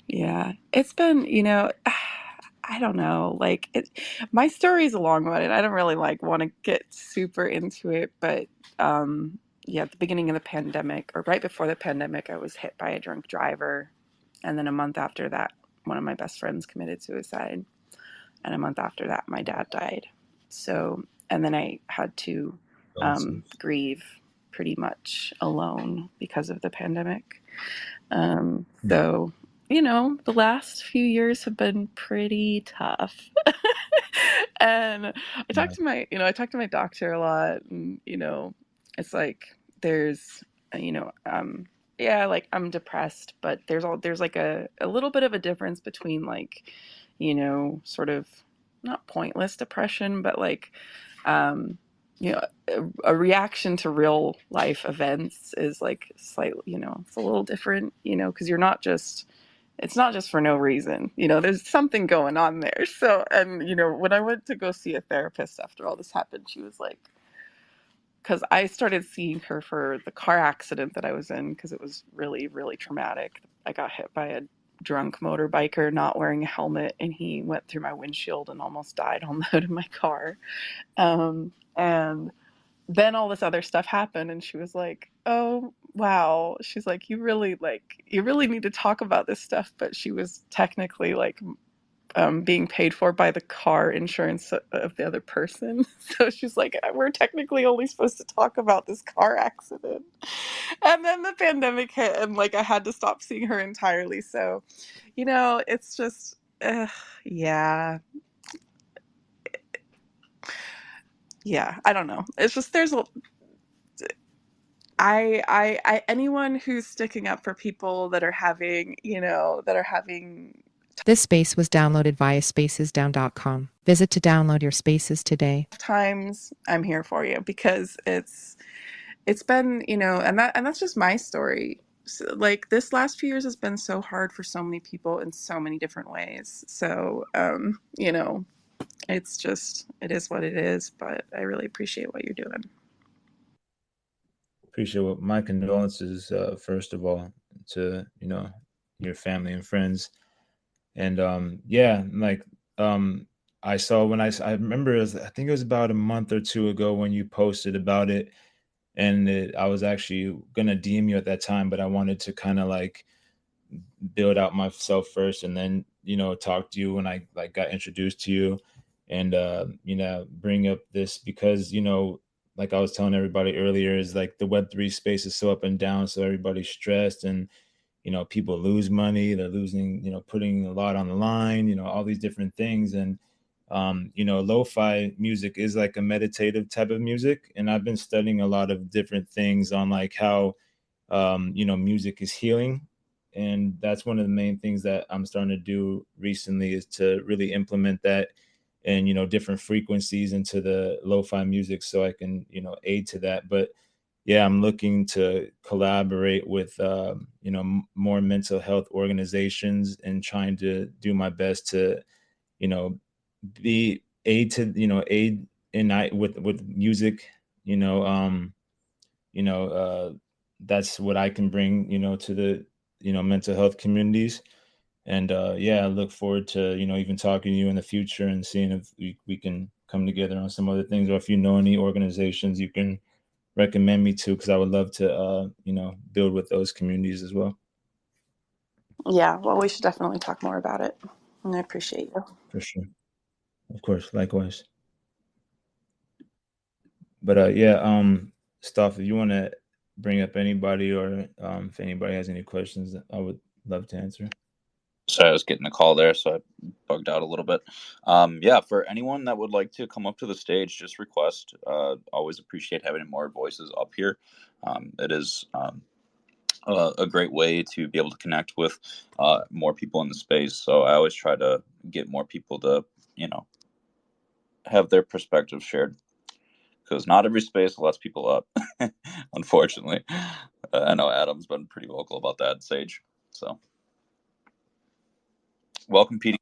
yeah, it's been I don't know, like my story is a long one, and I don't really like want to get super into it, but yeah, at the beginning of the pandemic, or right before the pandemic, I was hit by a drunk driver, and then a month after that, one of my best friends committed suicide. And a month after that, my dad died. So, and then I had to Awesome. grieve pretty much alone because of the pandemic. Hmm. So, the last few years have been pretty tough. And Right. I talk to my doctor a lot, and it's like there's, you know, yeah, like I'm depressed, but there's like a little bit of a difference between like, sort of not pointless depression, but like, um, you know, a reaction to real life events is like slightly, it's a little different, because it's not just for no reason. There's something going on there. So, and, when I went to go see a therapist after all this happened, she was like, because I started seeing her for the car accident that I was in, because it was really, really traumatic. I got hit by a drunk motorbiker not wearing a helmet, and he went through my windshield and almost died on the hood of my car. And then all this other stuff happened, and she was like, oh wow, she's like, you really need to talk about this stuff. But she was technically like, being paid for by the car insurance of the other person. So she's like, we're technically only supposed to talk about this car accident. And then the pandemic hit, and like I had to stop seeing her entirely. So it's just yeah, I don't know, it's just there's a anyone who's sticking up for people that are having, This space was downloaded via spacesdown.com. Visit to download your spaces today. times, I'm here for you, because it's been, and that's just my story. So, like, this last few years has been so hard for so many people in so many different ways. So, it's just, it is what it is, but I really appreciate what you're doing. Appreciate what my condolences, first of all, to your family and friends. And yeah, like I saw when I remember I think it was about a month or two ago when you posted about it, and I was actually gonna DM you at that time, but I wanted to kind of like build out myself first, and then talk to you when I like got introduced to you, and bring up this because like I was telling everybody earlier, is like the Web3 space is so up and down, so everybody's stressed, and people lose money, they're losing, putting a lot on the line, all these different things. And lo-fi music is like a meditative type of music, and I've been studying a lot of different things on like how music is healing. And that's one of the main things that I'm starting to do recently, is to really implement that and different frequencies into the lo-fi music, so I can aid to that. But yeah, I'm looking to collaborate with more mental health organizations, and trying to do my best to you know be aid in with music. you know um you know uh that's what I can bring to the mental health communities. And yeah, I look forward to even talking to you in the future, and seeing if we can come together on some other things, or if you know any organizations you can recommend me to, because I would love to build with those communities as well. Yeah, well, we should definitely talk more about it. And I appreciate you. For sure. Of course, likewise. But yeah, stuff, if you want to bring up anybody, or if anybody has any questions, I would love to answer. Sorry, I was getting a call there, so I bugged out a little bit. Yeah, for anyone that would like to come up to the stage, just request. Always appreciate having more voices up here. It is a great way to be able to connect with more people in the space. So I always try to get more people to, have their perspective shared, because not every space lets people up, unfortunately. I know Adam's been pretty vocal about that, Sage. So welcome, PD.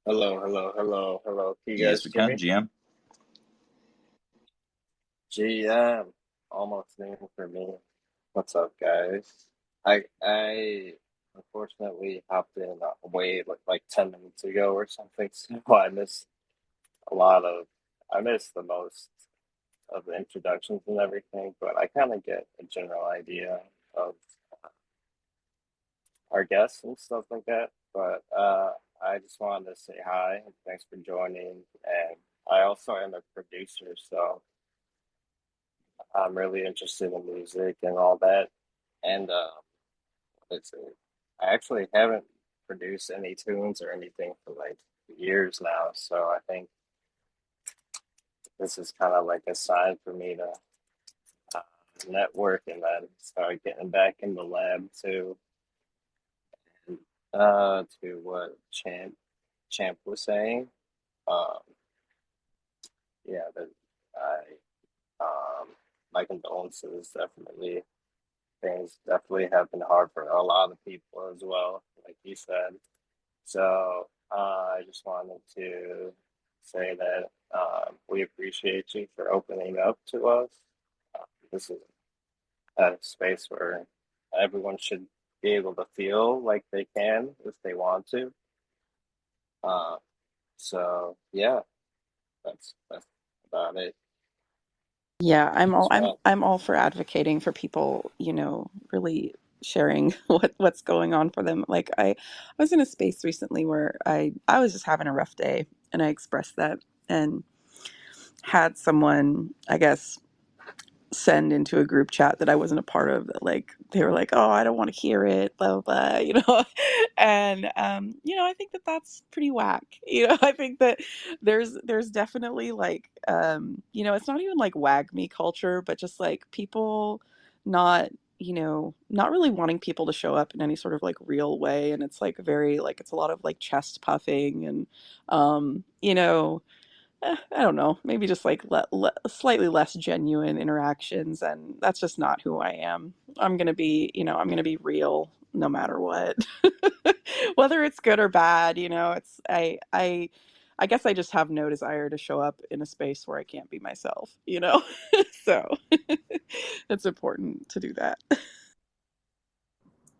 Hello, hello, hello, hello. Can you Yes, guys we hear can. me? GM. GM, almost named for me. What's up, guys? I unfortunately hopped in way like 10 minutes ago or something, so I missed a lot of. I missed the most of the introductions and everything, but I kind of get a general idea of our guests and stuff like that. But I just wanted to say hi and thanks for joining. And I also am a producer, so I'm really interested in music and all that. And let's see, I actually haven't produced any tunes or anything for like years now. So I think this is kind of like a sign for me to uh, network and then start getting back in the lab too. And, to what Champ was saying, um, yeah, that my condolences. Definitely, things definitely have been hard for a lot of people as well, like you said. So I just wanted to say that we appreciate you for opening up to us. This is a space where everyone should be able to feel like they can if they want to. Uh, so yeah, that's about it. Yeah, As well. I'm all for advocating for people, really sharing what's going on for them. Like I was in a space recently where I was just having a rough day and I expressed that and had someone, I guess, send into a group chat that I wasn't a part of that like they were like, "Oh, I don't want to hear it," blah blah, blah. And I think that that's pretty whack. I think that there's definitely like it's not even like wag me culture, but just like people not not really wanting people to show up in any sort of like real way, and it's like very like it's a lot of like chest puffing and I don't know, maybe just like slightly less genuine interactions, and that's just not who I am. I'm gonna be real no matter what, whether it's good or bad. It's I guess I just have no desire to show up in a space where I can't be myself. So it's important to do that.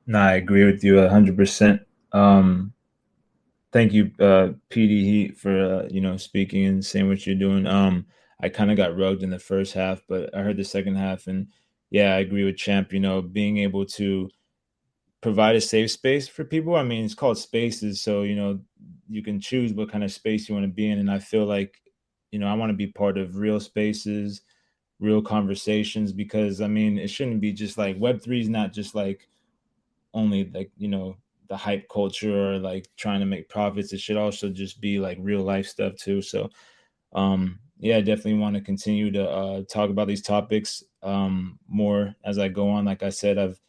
No, I agree with you 100%. Thank you, PD Heat, for speaking and saying what you're doing. I kind of got rugged in the first half, but I heard the second half, and yeah, I agree with Champ. Being able to provide a safe space for people. I mean, it's called spaces, so you can choose what kind of space you want to be in, and I feel like I want to be part of real spaces, real conversations, because I mean, it shouldn't be just like Web3 is not just like only like the hype culture or like trying to make profits. It should also just be like real life stuff too. So yeah, I definitely want to continue to talk about these topics more as I go on. Like I said, I've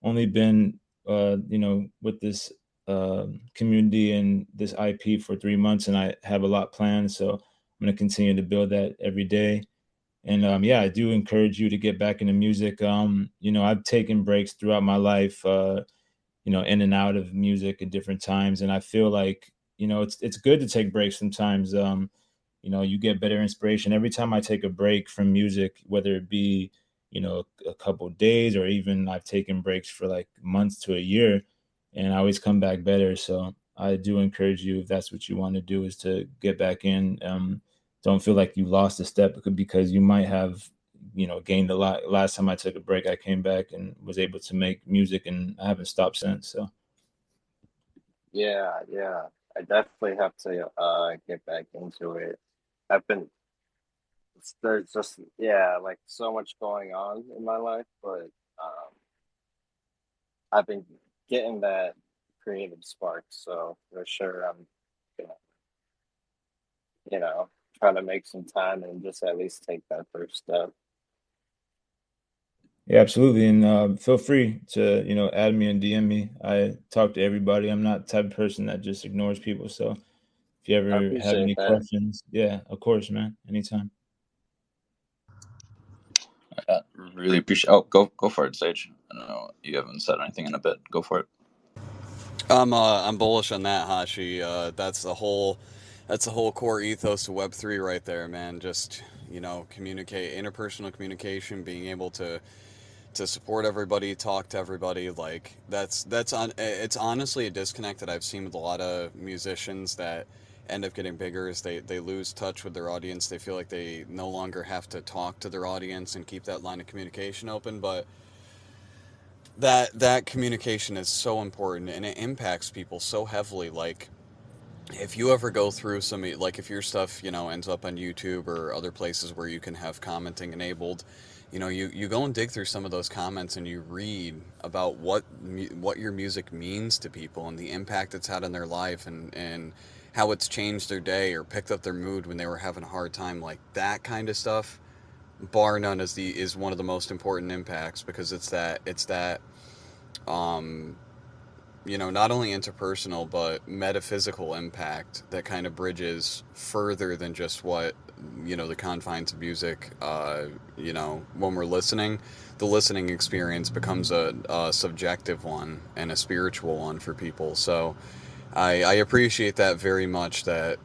only been with this community and this IP for 3 months, and I have a lot planned. So I'm going to continue to build that every day. And yeah, I do encourage you to get back into music. I've taken breaks throughout my life, in and out of music at different times, and I feel like it's good to take breaks sometimes. You get better inspiration every time I take a break from music, whether it be a couple days or even I've taken breaks for like months to a year, and I always come back better. So I do encourage you, if that's what you want to do, is to get back in. Don't feel like you lost a step because you might have gained a lot. Last time I took a break, I came back and was able to make music, and I haven't stopped since. So Yeah, yeah. I definitely have to get back into it. I've been there's just yeah, like so much going on in my life, but um I've been getting that creative spark, so for sure I'm gonna, you know, try to make some time and just at least take that first step. yeah, absolutely. And feel free to add me and DM me. I talk to everybody. I'm not the type of person that just ignores people. So if you I ever have appreciate any that. questions, yeah, of course, man, anytime. Really appreciate. Oh, go for it, Sage. I don't know. You haven't said anything in a bit. Go for it. I'm bullish on that, Hachi. That's the whole core ethos of Web3 right there, man. Just communicate, interpersonal communication, being able to support everybody, talk to everybody. Like that's on. It's honestly a disconnect that I've seen with a lot of musicians that end up getting bigger is they lose touch with their audience. They feel like they no longer have to talk to their audience and keep that line of communication open, but that communication is so important and it impacts people so heavily. Like if you ever go through some, like if your stuff ends up on YouTube or other places where you can have commenting enabled, you go and dig through some of those comments and you read about what your music means to people and the impact it's had on their life, and how it's changed their day or picked up their mood when they were having a hard time, like that kind of stuff, bar none, is one of the most important impacts, because it's that um, not only interpersonal but metaphysical impact that kind of bridges further than just what, the confines of music. When we're listening, the listening experience becomes a subjective one and a spiritual one for people. So I appreciate that very much, that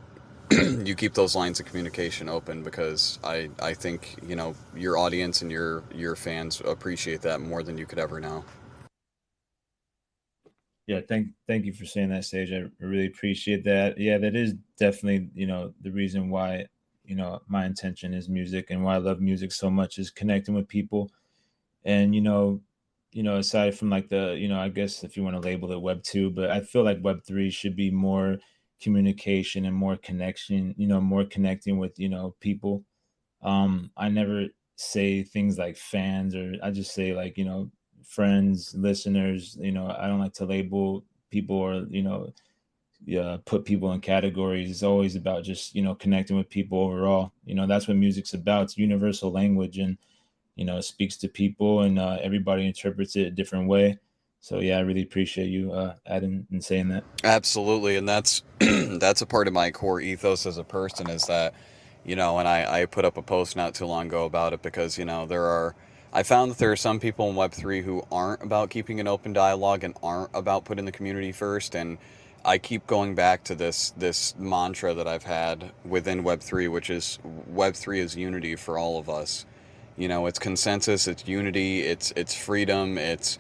you keep those lines of communication open, because I think your audience and your fans appreciate that more than you could ever know. Yeah, thank you for saying that, Sage. I really appreciate that. Yeah, that is definitely, the reason why, my intention is music, and why I love music so much is connecting with people. And aside from like the, I guess if you want to label it Web 2, but I feel like Web 3 should be more communication and more connection, more connecting with, people. I never say things like fans, or I just say like, friends, listeners. I don't like to label people, or, yeah, put people in categories. It's always about just, connecting with people overall. That's what music's about. It's universal language, and, it speaks to people, and everybody interprets it a different way. So yeah, I really appreciate you adding and saying that. Absolutely, and that's that's a part of my core ethos as a person, is that, and I put up a post not too long ago about it, because I found that there are some people in Web3 who aren't about keeping an open dialogue and aren't about putting the community first, and I keep going back to this mantra that I've had within Web3, which is Web3 is unity for all of us. It's consensus, it's unity, it's freedom, it's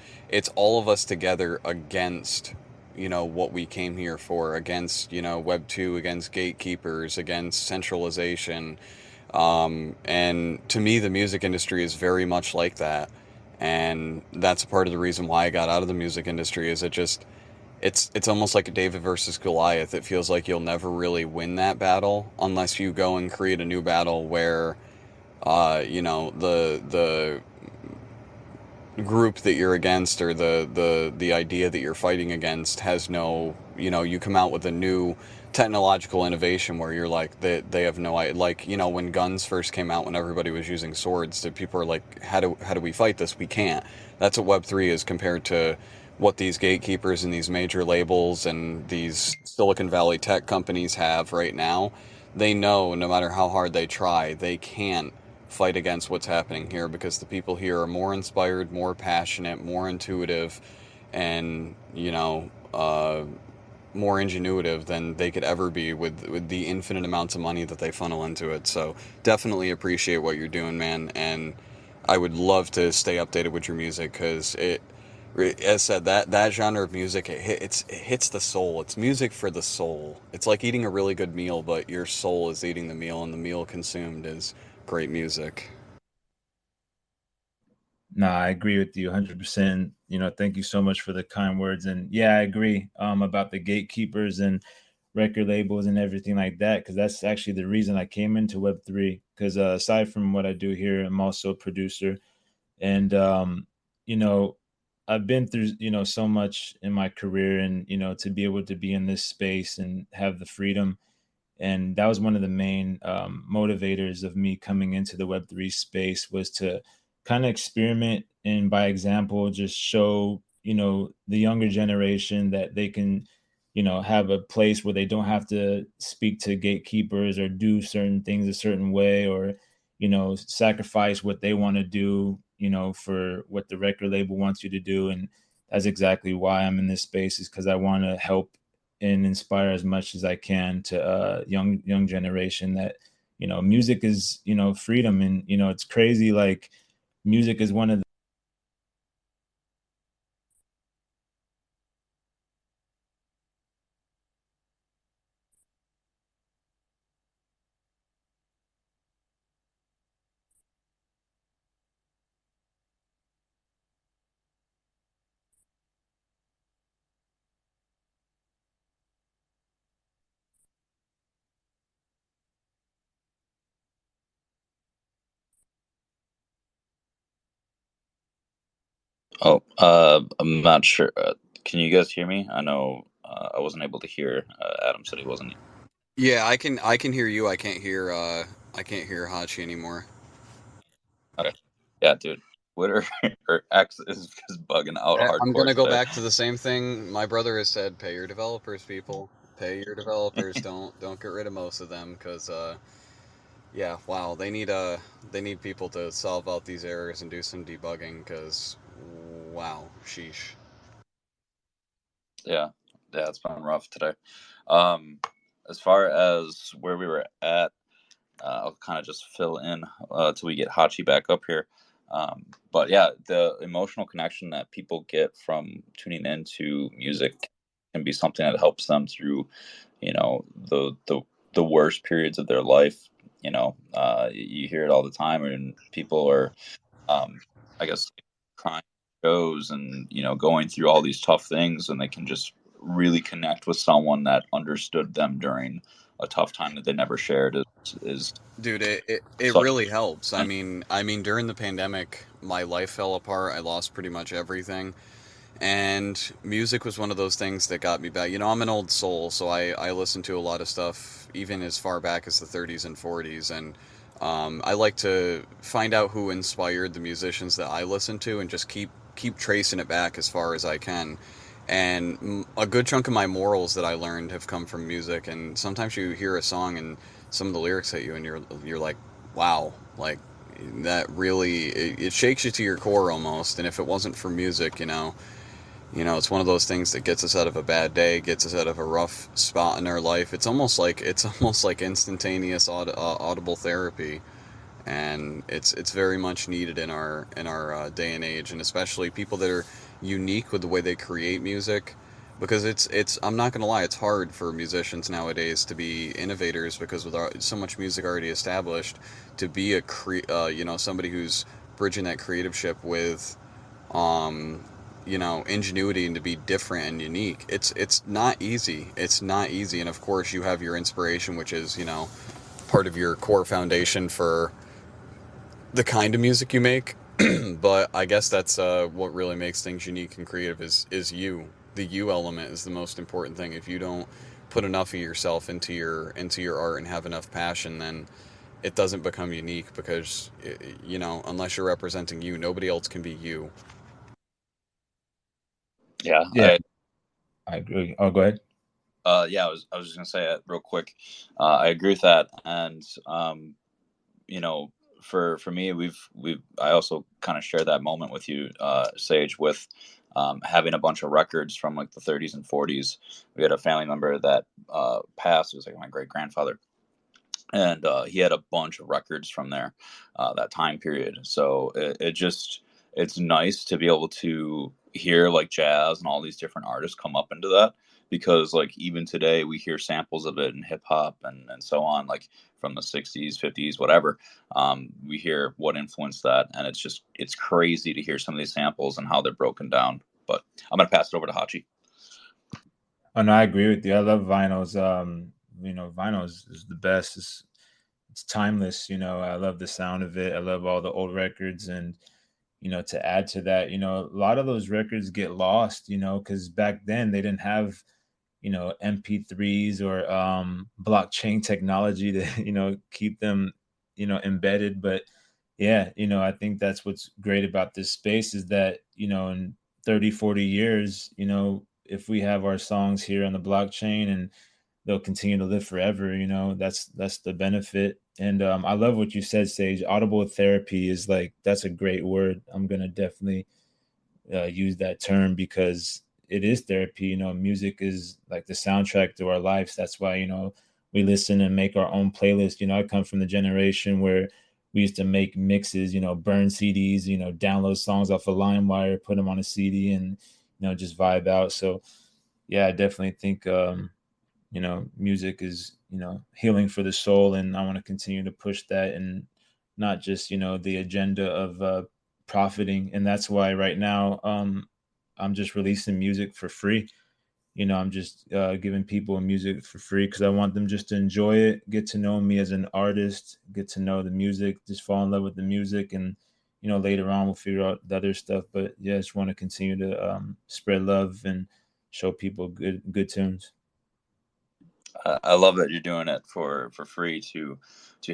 all of us together against, what we came here for, against, Web 2, against gatekeepers, against centralization. And to me, the music industry is very much like that. And that's a part of the reason why I got out of the music industry. Is it's almost like a David versus Goliath. It feels like you'll never really win that battle unless you go and create a new battle where, the group that you're against, or the idea that you're fighting against, has no, you come out with a new technological innovation where you're like, they have no idea. Like, when guns first came out, when everybody was using swords, that people are like, how do we fight this? We can't. That's what Web3 is compared to what these gatekeepers and these major labels and these Silicon Valley tech companies have right now. They know no matter how hard they try, they can't fight against what's happening here, because the people here are more inspired, more passionate, more intuitive, and more ingenuitive than they could ever be with the infinite amounts of money that they funnel into it. So definitely appreciate what you're doing, man, and I would love to stay updated with your music, because as said, that genre of music, it hits the soul. It's music for the soul. It's like eating a really good meal, but your soul is eating the meal, and the meal consumed is great music. No, I agree with you 100%. Thank you so much for the kind words. And yeah, I agree about the gatekeepers and record labels and everything like that, because that's actually the reason I came into Web3. Because aside from what I do here, I'm also a producer. And, you know, I've been through, so much in my career, and, to be able to be in this space and have the freedom. And that was one of the main motivators of me coming into the Web3 space, was to kind of experiment, and by example just show, the younger generation that they can, have a place where they don't have to speak to gatekeepers, or do certain things a certain way, or, sacrifice what they want to do, for what the record label wants you to do. And that's exactly why I'm in this space, is because I want to help and inspire as much as I can to young generation, that music is, freedom. And it's crazy, like music is one of the Oh, I'm not sure. Can you guys hear me? I know I wasn't able to hear. Adam said he wasn't. Yeah, I can hear you. I can't hear Hachi anymore. Okay. Yeah, dude. Twitter or X is bugging out I'm hardcore gonna go today. back to the same thing my brother has said. Pay your developers, people. Pay your developers. Don't get rid of most of them because yeah, wow, they need people to solve out these errors and do some debugging because wow, sheesh. Yeah. Yeah, it's been rough today. Um, as far as where we were at, I'll kind of just fill in till we get Hachi back up here. But yeah, the emotional connection that people get from tuning into music can be something that helps them through, you know, the worst periods of their life. You hear it all the time, and people are, um, I guess, crying shows and going through all these tough things, and they can just really connect with someone that understood them during a tough time that they never shared is Dude, it such really helps. a I mean, during the pandemic, my life fell apart. I lost pretty much everything. And music was one of those things that got me back. You know, I'm an old soul, so I listen to a lot of stuff even as far back as the 30s and 40s. And I like to find out who inspired the musicians that I listen to and just keep tracing it back as far as I can. And a good chunk of my morals that I learned have come from music. And sometimes you hear a song and some of the lyrics hit you, and you're like, wow, like that really it shakes you to your core almost. And if it wasn't for music, it's one of those things that gets us out of a bad day, gets us out of a rough spot in our life. It's almost like instantaneous audible therapy, and it's very much needed in our day and age, and especially people that are unique with the way they create music. Because it's I'm not gonna lie, it's hard for musicians nowadays to be innovators because with so much music already established, to be somebody who's bridging that creative ship with um, ingenuity and to be different and unique. It's not easy. It's not easy. And of course, you have your inspiration, which is part of your core foundation for the kind of music you make. But I guess that's what really makes things unique and creative is you. The you element is the most important thing. If you don't put enough of yourself into your art and have enough passion, then it doesn't become unique because unless you're representing you, nobody else can be you. yeah. Yeah, I agree. Oh, go ahead. I was just gonna say it real quick. I agree with that, and you know, for me, I also kind of share that moment with you, Sage, with having a bunch of records from like the 30s and 40s. We had a family member that passed. It was like my great grandfather, and he had a bunch of records from there, that time period. So it's nice to be able to hear like jazz and all these different artists come up into that, because like even today we hear samples of it in hip hop and so on, like from the 60s, 50s, whatever. We hear what influenced that, and it's crazy to hear some of these samples and how they're broken down. But I'm gonna pass it over to Hachi. Oh no, I agree with you. I love vinyls. Vinyl is the best. It's timeless. I love the sound of it. I love all the old records, and to add to that, a lot of those records get lost. Because back then they didn't have MP3s or blockchain technology to keep them embedded. But yeah, I think that's what's great about this space is that in 30, 40 years, if we have our songs here on the blockchain and they'll continue to live forever, that's the benefit. And I love what you said, Sage. Audible therapy is like, that's a great word. I'm gonna definitely use that term because it is therapy. Music is like the soundtrack to our lives. That's why we listen and make our own playlist. I come from the generation where we used to make mixes. Burn CDs. Download songs off of LimeWire, put them on a CD, and just vibe out. So yeah, I definitely think music is healing for the soul, and I want to continue to push that, and not just the agenda of profiting. And that's why right now I'm just releasing music for free. I'm just giving people music for free because I want them just to enjoy it, get to know me as an artist, get to know the music, just fall in love with the music. And later on we'll figure out the other stuff. But yeah, I just want to continue to spread love and show people good tunes. I love that you're doing it for free to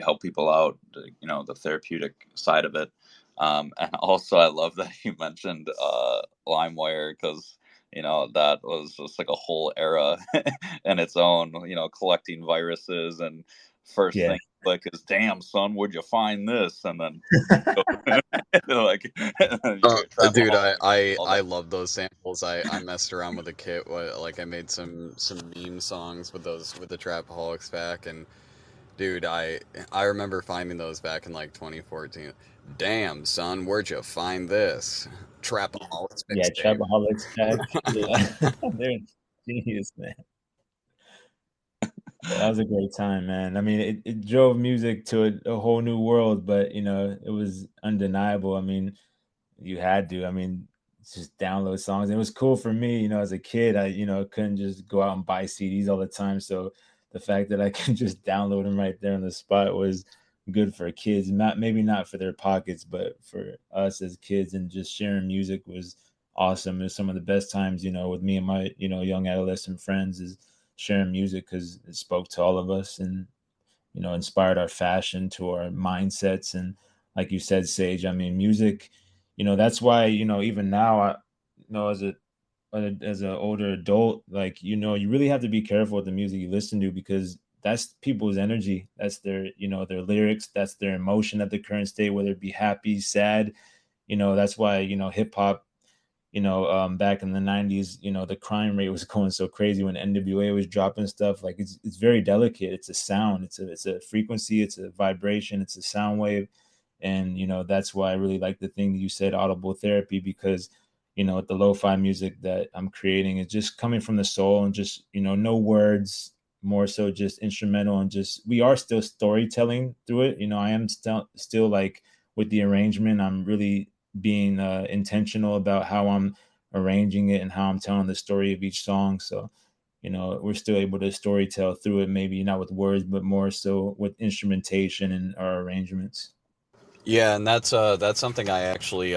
help people out. The therapeutic side of it, and also I love that you mentioned LimeWire because that was just like a whole era in its own. Collecting viruses and first Yeah. thing like is damn son, where'd you find this? And then like you Dude, Trapaholic, I all I that. love those samples. I messed around with a kit. Like I made some meme songs with those with the Trapaholics back, and dude, I remember finding those back in like 2014. Damn, son, where'd you find this? Trapaholics Yeah, mixtape. Trapaholics back. Yeah. They're genius, man. Yeah, that was a great time, man. I mean, it drove music to a whole new world, but it was undeniable. I mean, you had to. I mean, just download songs. And it was cool for me, as a kid. I, couldn't just go out and buy CDs all the time. So the fact that I can just download them right there on the spot was good for kids. Not maybe not for their pockets, but for us as kids, and just sharing music was awesome. It was some of the best times, with me and my, young adolescent friends is sharing music because it spoke to all of us and inspired our fashion to our mindsets. And like you said, Sage, I mean, music, that's why, even now, as as an older adult, like, you really have to be careful with the music you listen to because that's people's energy. That's their, their lyrics. That's their emotion at the current state, whether it be happy, sad. That's why, hip hop, back in the 90s, the crime rate was going so crazy when NWA was dropping stuff. Like it's very delicate. It's a sound, it's a frequency, it's a vibration, it's a sound wave. And that's why I really like the thing that you said, audible therapy, because with the lo-fi music that I'm creating, it's just coming from the soul and just, no words, more so just instrumental, and just we are still storytelling through it. I am still like with the arrangement, I'm really being intentional about how I'm arranging it and how I'm telling the story of each song. So, we're still able to story tell through it, maybe not with words, but more so with instrumentation and our arrangements. Yeah, and that's something I actually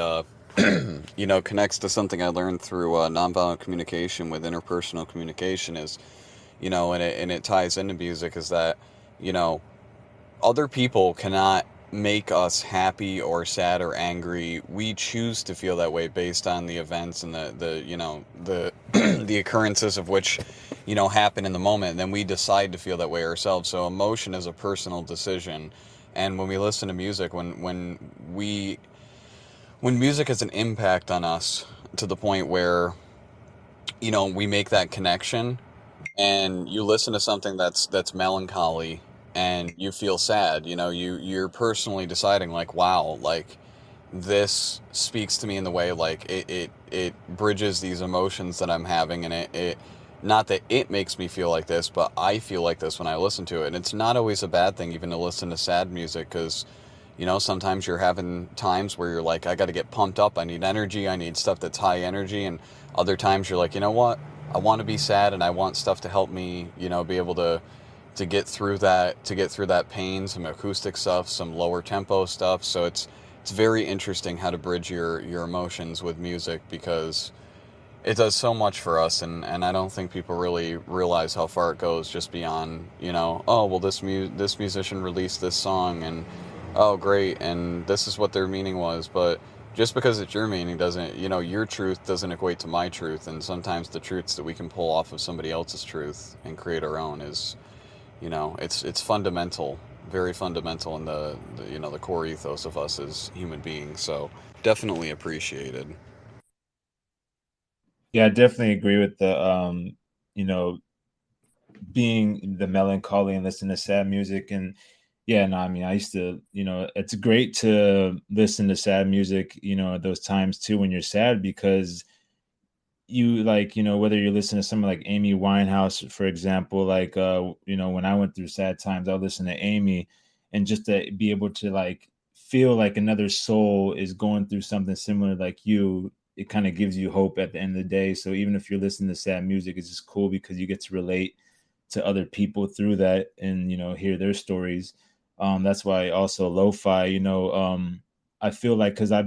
connects to something I learned through nonviolent communication with interpersonal communication is, and it ties into music is that, you know, other people cannot make us happy or sad or angry. We choose to feel that way based on the events and the the occurrences of which, happen in the moment. And then we decide to feel that way ourselves. So emotion is a personal decision. And when we listen to music, when music has an impact on us to the point where, we make that connection, and you listen to something that's melancholy and you feel sad, you're personally deciding like, wow, like this speaks to me in the way, like it bridges these emotions that I'm having, and it not that it makes me feel like this, but I feel like this when I listen to it. And it's not always a bad thing even to listen to sad music, because sometimes you're having times where you're like, I got to get pumped up, I need energy, I need stuff that's high energy. And other times you're like, you know what, I want to be sad and I want stuff to help me, be able to get through that pain, some acoustic stuff, some lower tempo stuff. So it's very interesting how to bridge your emotions with music, because it does so much for us. And I don't think people really realize how far it goes just beyond, oh well, this musician released this song, and oh great, and this is what their meaning was. But just because it's your meaning doesn't, your truth doesn't equate to my truth. And sometimes the truths that we can pull off of somebody else's truth and create our own is, it's fundamental, very fundamental in the core ethos of us as human beings. So definitely appreciated. Yeah, I definitely agree with the you know, being the melancholy and listening to sad music. And yeah, no, I mean, I used to, it's great to listen to sad music, at those times too when you're sad, because you like, whether you're listening to someone like Amy Winehouse, for example, like when I went through sad times, I'll listen to Amy, and just to be able to like feel like another soul is going through something similar like you, it kind of gives you hope at the end of the day. So even if you're listening to sad music, it's just cool because you get to relate to other people through that, and hear their stories. That's why also lo-fi, I feel like, because I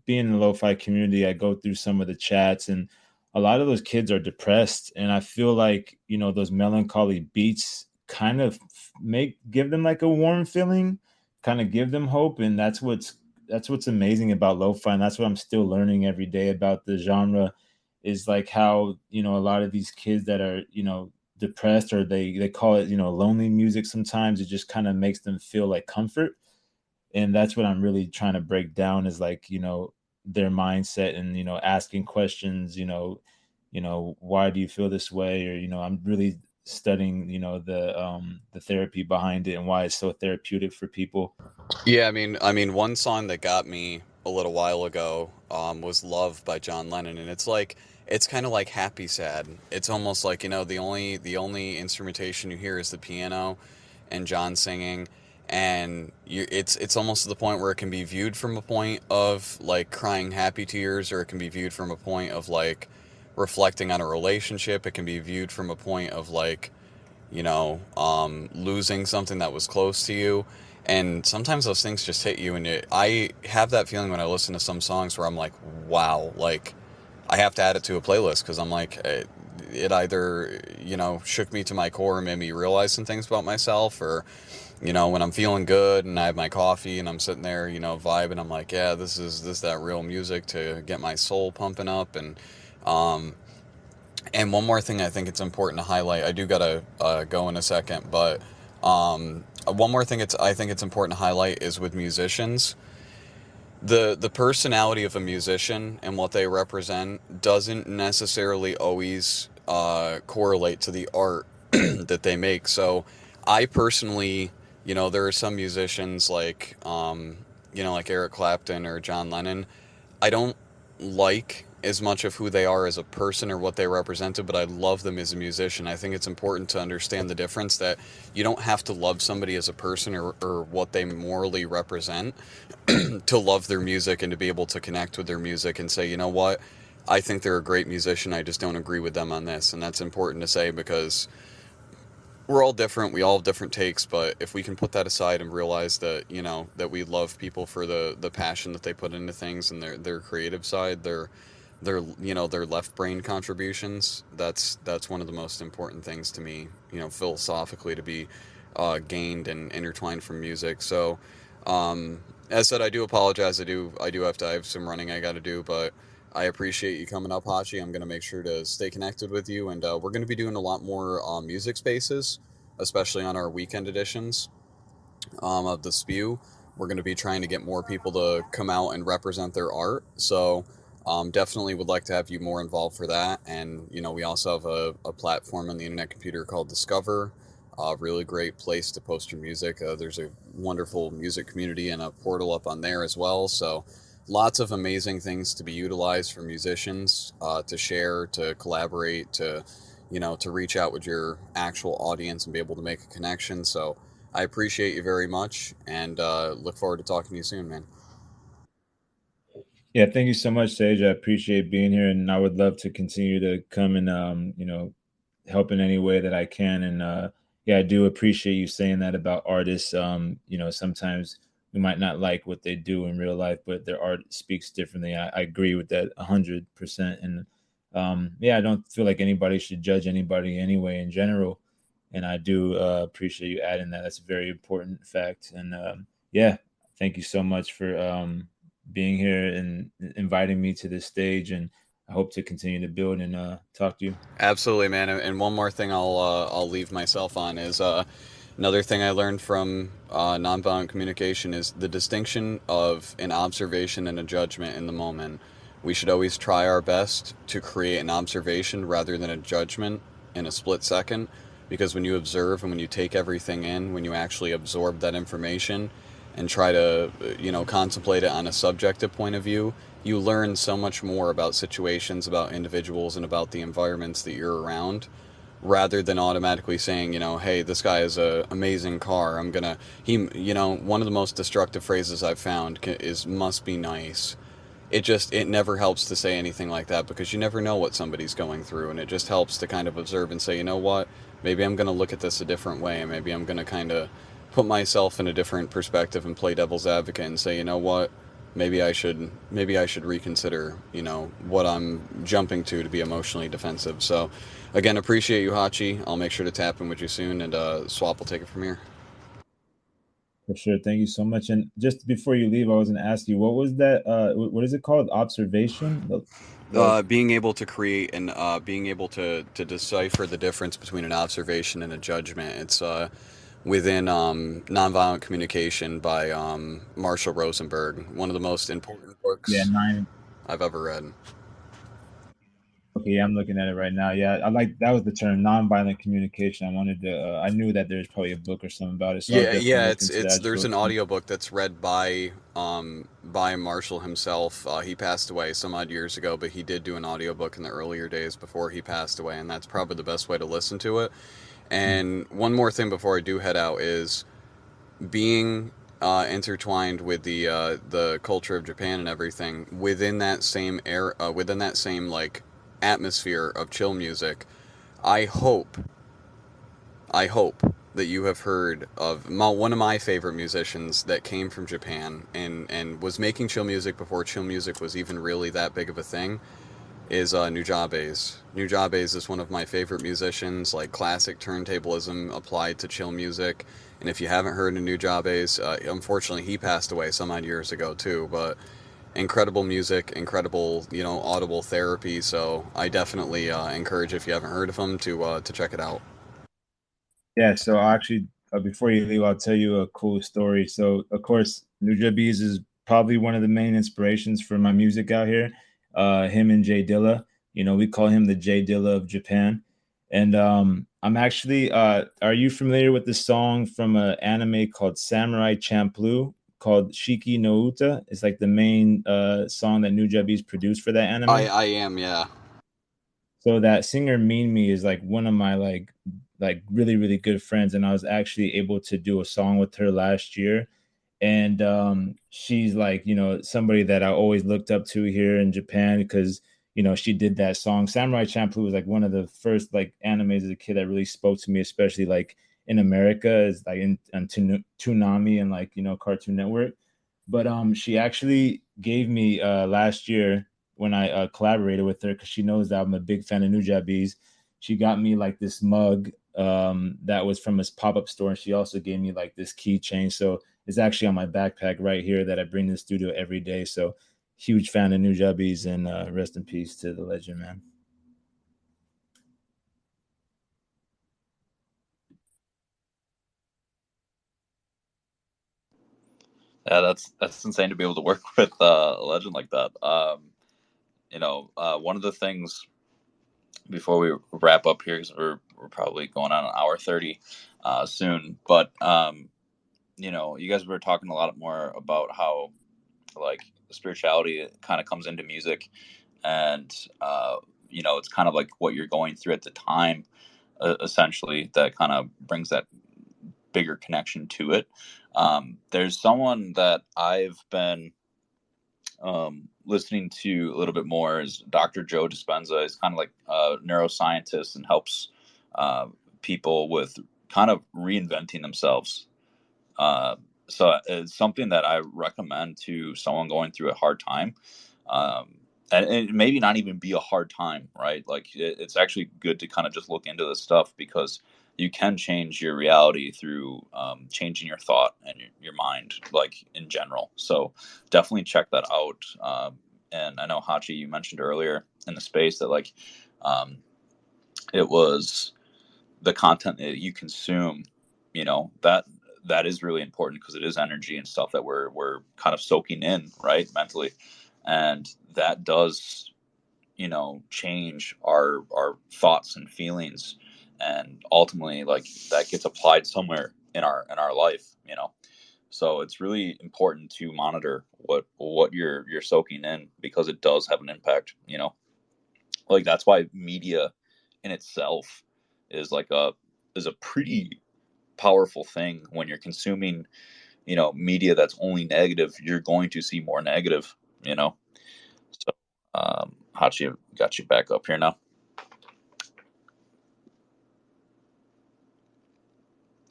being in the lo-fi community, I go through some of the chats, and a lot of those kids are depressed, and I feel like, those melancholy beats kind of make give them like a warm feeling, kind of give them hope, and that's what's amazing about lo-fi, and that's what I'm still learning every day about the genre, is like how, a lot of these kids that are, depressed, or they call it, lonely music, sometimes it just kind of makes them feel like comfort. And that's what I'm really trying to break down, is like, their mindset, and asking questions, why do you feel this way, or I'm really studying, the therapy behind it, and why it's so therapeutic for people. Yeah, I mean, one song that got me a little while ago was "Love" by John Lennon, and it's kind of like happy sad. It's almost like the only instrumentation you hear is the piano, and John singing, and it's almost to the point where it can be viewed from a point of like crying happy tears, or it can be viewed from a point of like reflecting on a relationship. It can be viewed from a point of like losing something that was close to you. And sometimes those things just hit you. And I have that feeling when I listen to some songs where I'm like, wow, like I have to add it to a playlist because I'm like, it either, shook me to my core and made me realize some things about myself, or, when I'm feeling good and I have my coffee and I'm sitting there, vibing, I'm like, yeah, this is that real music to get my soul pumping up. Um, and one more thing I think it's important to highlight. I do gotta go in a second, but one more thing I think it's important to highlight is with musicians, the personality of a musician and what they represent doesn't necessarily always correlate to the art that they make. So, I personally, there are some musicians like like Eric Clapton or John Lennon. I don't like as much of who they are as a person or what they represented, but I love them as a musician. I think it's important to understand the difference, that you don't have to love somebody as a person, or what they morally represent to love their music and to be able to connect with their music and say, you know what, I think they're a great musician. I just don't agree with them on this. And that's important to say because we're all different. We all have different takes, but if we can put that aside and realize that, that we love people for the passion that they put into things and their creative side, their left brain contributions, that's one of the most important things to me, philosophically, to be gained and intertwined from music. So, as said, I do apologize. I have some running I got to do, but I appreciate you coming up, Hachi. I'm going to make sure to stay connected with you, and we're going to be doing a lot more music spaces, especially on our weekend editions of the Spew. We're going to be trying to get more people to come out and represent their art. So, definitely would like to have you more involved for that. And, we also have a platform on the Internet Computer called Discover. A really great place to post your music. There's a wonderful music community and a portal up on there as well. So, lots of amazing things to be utilized for musicians to share, to collaborate, to reach out with your actual audience and be able to make a connection. So, I appreciate you very much, and look forward to talking to you soon, man. Yeah, thank you so much, Sage. I appreciate being here, and I would love to continue to come and help in any way that I can. And yeah, I do appreciate you saying that about artists. Sometimes we might not like what they do in real life, but their art speaks differently. I agree with that 100%. And yeah, I don't feel like anybody should judge anybody anyway in general. And I do appreciate you adding that. That's a very important fact. And yeah, thank you so much for being here and inviting me to this stage. And I hope to continue to build and talk to you. Absolutely, man. And one more thing I'll leave myself on is another thing I learned from nonviolent communication is the distinction of an observation and a judgment in the moment. We should always try our best to create an observation rather than a judgment in a split second, because when you observe and when you take everything in, when you actually absorb that information and try to, contemplate it on a subjective point of view, you learn so much more about situations, about individuals, and about the environments that you're around, rather than automatically saying, hey, this guy has a amazing car. One of the most destructive phrases I've found is "must be nice." It never helps to say anything like that, because you never know what somebody's going through, and it just helps to kind of observe and say, you know what, maybe I'm going to look at this a different way, and maybe I'm going to kind of put myself in a different perspective and play devil's advocate and say, you know what, maybe I should reconsider, what I'm jumping to be emotionally defensive. So, again, appreciate you, Hachi. I'll make sure to tap in with you soon, and Swap will take it from here. For sure. Thank you so much. And just before you leave, I was going to ask you, what was that? What is it called? Observation? Like, Being able to create and being able to decipher the difference between an observation and a judgment. It's within Nonviolent Communication by Marshall Rosenberg, one of the most important yeah, books nine. I've ever read. Okay, yeah, I'm looking at it right now. Yeah, I like that was the term nonviolent communication. I wanted to. I knew that there's probably a book or something about it, so I'll Yeah, definitely yeah, look it's into that. it's I just there's wrote an it down. audiobook that's read by Marshall himself. He passed away some odd years ago, but he did do an audiobook in the earlier days before he passed away, and that's probably the best way to listen to it. Mm. And one more thing before I do head out is being intertwined with the culture of Japan and everything within that same air, within that same like atmosphere of chill music. I hope I hope that you have heard of one of my favorite musicians that came from Japan and was making chill music before chill music was even really that big of a thing. Is Nujabes. Nujabes is one of my favorite musicians, like classic turntablism applied to chill music. And if you haven't heard of Nujabes, unfortunately he passed away some odd years ago too. But incredible music, incredible audible therapy. So I definitely encourage, if you haven't heard of him, to check it out. Yeah, so I'll actually, before you leave, I'll tell you a cool story. So, of course, Nuja Bees is probably one of the main inspirations for my music out here. Him and Jay Dilla, we call him the Jay Dilla of Japan. And I'm actually, are you familiar with the song from an anime called Samurai Champloo called Shiki no Uta? It's like the main song that Nuja Bees produced for that anime. I am, yeah. So that singer Mean Me is like one of my like really really good friends, and I was actually able to do a song with her last year. And she's like somebody that I always looked up to here in Japan because she did that song. Samurai Champloo was like one of the first like animes as a kid that really spoke to me, especially like in America, is like in Toonami and like Cartoon Network. But she actually gave me last year when I collaborated with her because she knows that I'm a big fan of Nujabes. She got me like this mug that was from this pop-up store, and she also gave me like this keychain. So it's actually on my backpack right here that I bring to the studio every day. So huge fan of Nujabes, and rest in peace to the legend, man. Yeah, that's insane to be able to work with a legend like that. One of the things before we wrap up here, because we're probably going on an hour 30 soon, but you guys were talking a lot more about how like spirituality kind of comes into music, and it's kind of like what you're going through at the time, essentially, that kind of brings that bigger connection to it. There's someone that I've been listening to a little bit more is Dr. Joe Dispenza. He's kind of like a neuroscientist and helps uh, people with kind of reinventing themselves. Uh, so it's something that I recommend to someone going through a hard time. And maybe not even be a hard time, right? Like it's actually good to kind of just look into this stuff because you can change your reality through changing your thought and your mind, like in general. So definitely check that out. And I know Hachi, you mentioned earlier in the space that like it was the content that you consume, that is really important because it is energy and stuff that we're kind of soaking in, right, mentally, and that does change our thoughts and feelings, and ultimately like that gets applied somewhere in our life. So it's really important to monitor what you're soaking in because it does have an impact. Like that's why media in itself is like a pretty powerful thing. When you're consuming media that's only negative, you're going to see more negative. So Hachi, got you back up here now.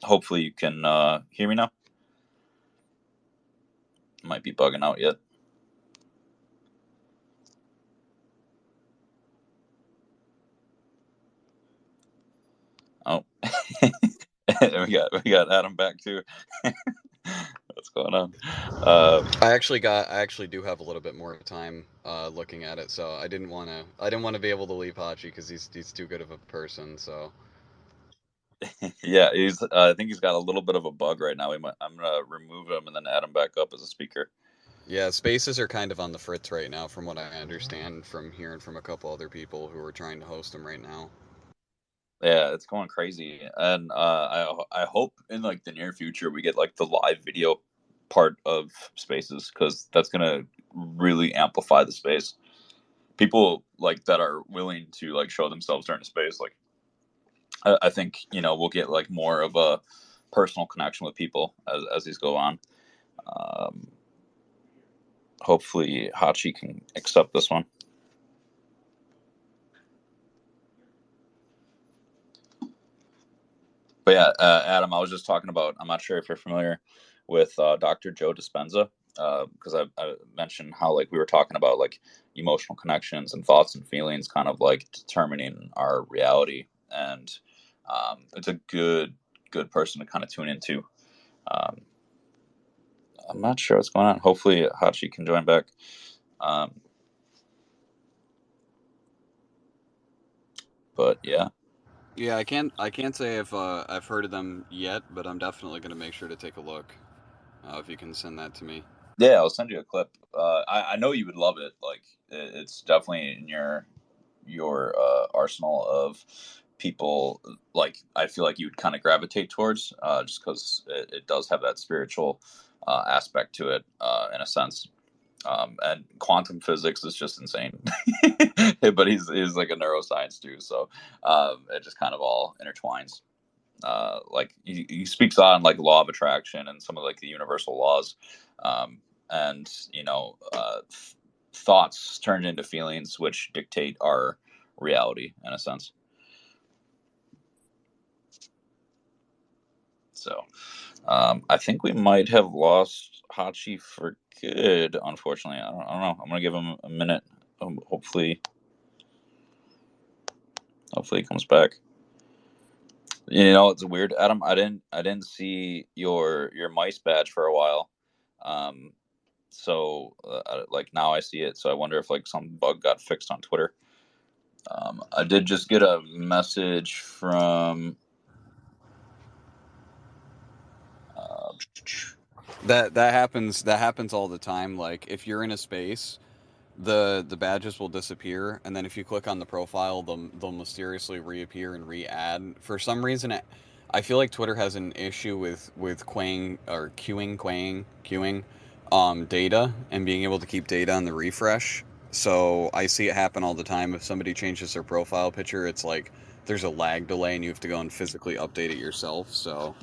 Hopefully you can hear me now. Might be bugging out yet. Oh, we got Adam back too. What's going on? I actually do have a little bit more time looking at it, so I didn't want to be able to leave Hachi because he's too good of a person. So Yeah, he's. I think he's got a little bit of a bug right now. I'm gonna remove him and then add him back up as a speaker. yeah, spaces are kind of on the fritz right now, from what I understand from hearing from a couple other people who are trying to host them right now. Yeah, it's going crazy, and I hope in like the near future we get like the live video part of spaces because that's gonna really amplify the space. People like that are willing to like show themselves during the space. Like I think we'll get like more of a personal connection with people as these go on. Um, Hopefully, Hachi can accept this one. But yeah, Adam, I was just talking about. I'm not sure if you're familiar with Dr. Joe Dispenza, because I mentioned how like we were talking about like emotional connections and thoughts and feelings, kind of like determining our reality, and it's a good person to kind of tune into. Um, I'm not sure what's going on. Hopefully, Hachi can join back. Um, but yeah. Yeah, I can't say if I've heard of them yet, but I'm definitely gonna make sure to take a look. If you can send that to me. Yeah, I'll send you a clip. I know you would love it. Like it's definitely in your arsenal of people. Like I feel like you would kind of gravitate towards, just because it does have that spiritual aspect to it, in a sense. And quantum physics is just insane. But he's like a neuroscience too, so it just kind of all intertwines. Like he speaks on like law of attraction and some of like the universal laws, um, and thoughts turned into feelings which dictate our reality in a sense. So I think we might have lost Hachi for good, unfortunately. I don't know. I'm gonna give him a minute. Hopefully he comes back. It's weird, Adam. I didn't see your mice badge for a while. Um, so like now I see it. So I wonder if like some bug got fixed on Twitter. I did just get a message from. Uh, That happens. That happens all the time. Like if you're in a space, the badges will disappear, and then if you click on the profile, they'll mysteriously reappear and re-add. For some reason, I feel like Twitter has an issue with queuing data and being able to keep data on the refresh. So I see it happen all the time. If somebody changes their profile picture, it's like there's a lag delay, and you have to go and physically update it yourself. So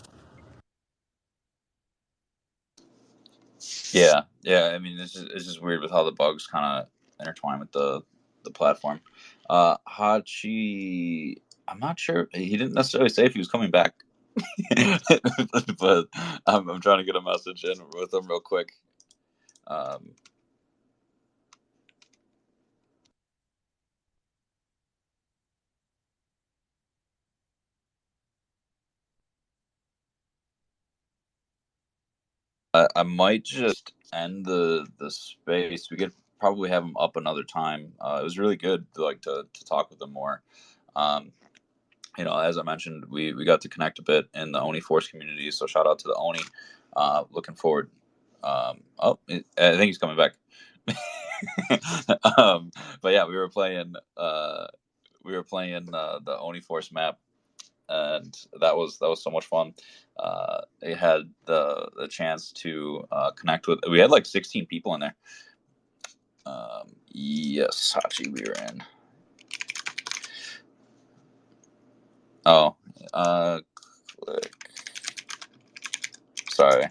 yeah. I mean, it's just weird with how the bugs kind of intertwine with the platform. Hachi, I'm not sure. He didn't necessarily say if he was coming back, but I'm trying to get a message in with him real quick. Um, I might just end the space. We could probably have him up another time. It was really good to talk with him more. Um, as I mentioned, we got to connect a bit in the Oni Force community. So shout out to the Oni. Looking forward. I think he's coming back. But yeah, we were playing the Oni Force map, and that was so much fun. They had the chance to connect with. We had like 16 people in there. Yes, Hachi, we were in. Oh, click. Sorry.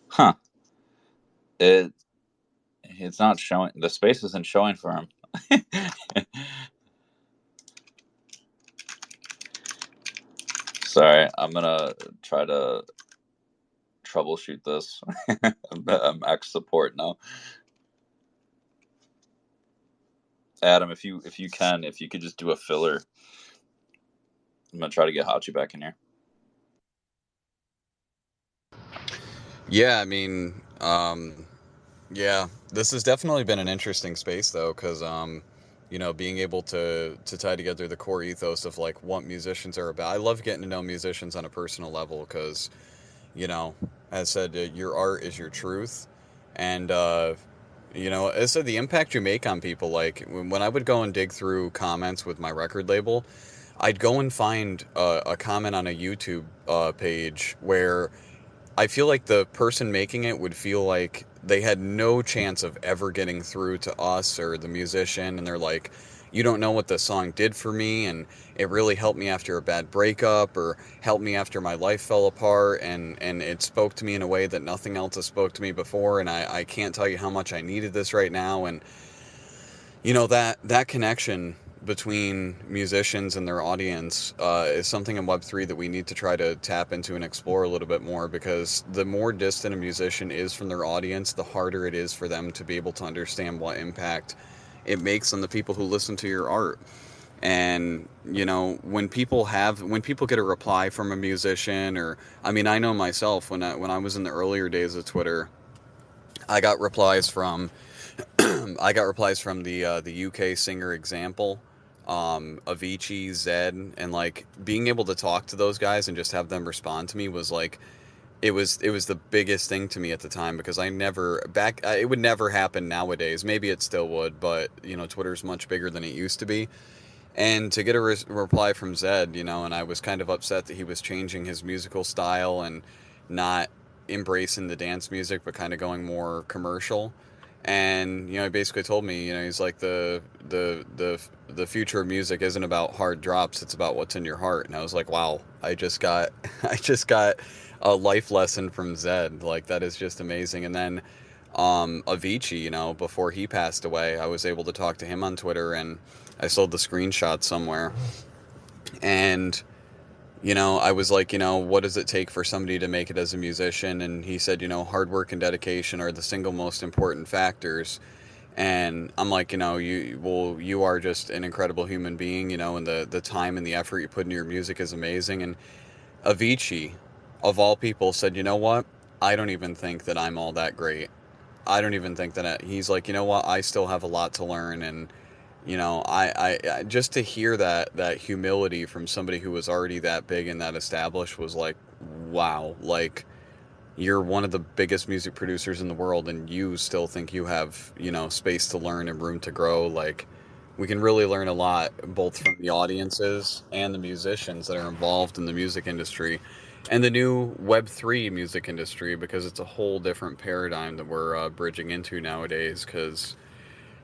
Huh. It it's not showing. The space isn't showing for him. Sorry, I'm gonna try to troubleshoot this. I'm X support now. Adam, if you could just do a filler. I'm gonna try to get Hachi back in here. Yeah, I mean, yeah, this has definitely been an interesting space though, because being able to tie together the core ethos of like what musicians are about. I love getting to know musicians on a personal level because, you know, as said, your art is your truth, and as said, the impact you make on people. Like when I would go and dig through comments with my record label, I'd go and find a comment on a YouTube page where I feel like the person making it would feel like they had no chance of ever getting through to us or the musician, and they're like, you don't know what the song did for me, and it really helped me after a bad breakup, or helped me after my life fell apart, and it spoke to me in a way that nothing else has spoke to me before, and I can't tell you how much I needed this right now. And that connection between musicians and their audience is something in Web3 that we need to try to tap into and explore a little bit more, because the more distant a musician is from their audience, the harder it is for them to be able to understand what impact it makes on the people who listen to your art. And when people get a reply from a musician, or I mean, I know myself when I was in the earlier days of Twitter, I got replies from the UK singer Example, Avicii, Zed, and like being able to talk to those guys and just have them respond to me was like it was the biggest thing to me at the time, because I never back it would never happen nowadays. Maybe it still would, but Twitter's much bigger than it used to be. And to get a reply from Zed, and I was kind of upset that he was changing his musical style and not embracing the dance music, but kind of going more commercial. And he basically told me, he's like the future of music isn't about hard drops; it's about what's in your heart. And I was like, wow, I just got I just got a life lesson from Zed. Like, that is just amazing. And then Avicii, before he passed away, I was able to talk to him on Twitter, and I sold the screenshot somewhere. And, I was like, what does it take for somebody to make it as a musician? And he said, hard work and dedication are the single most important factors. And I'm like, you are just an incredible human being, and the time and the effort you put into your music is amazing. And Avicii, of all people, said, you know what? I don't even think that I'm all that great. I don't even think that he's like, you know what? I still have a lot to learn. And I just to hear that humility from somebody who was already that big and that established was like, wow, like you're one of the biggest music producers in the world, and you still think you have space to learn and room to grow. Like, we can really learn a lot both from the audiences and the musicians that are involved in the music industry and the new Web3 music industry, because it's a whole different paradigm that we're bridging into nowadays. Because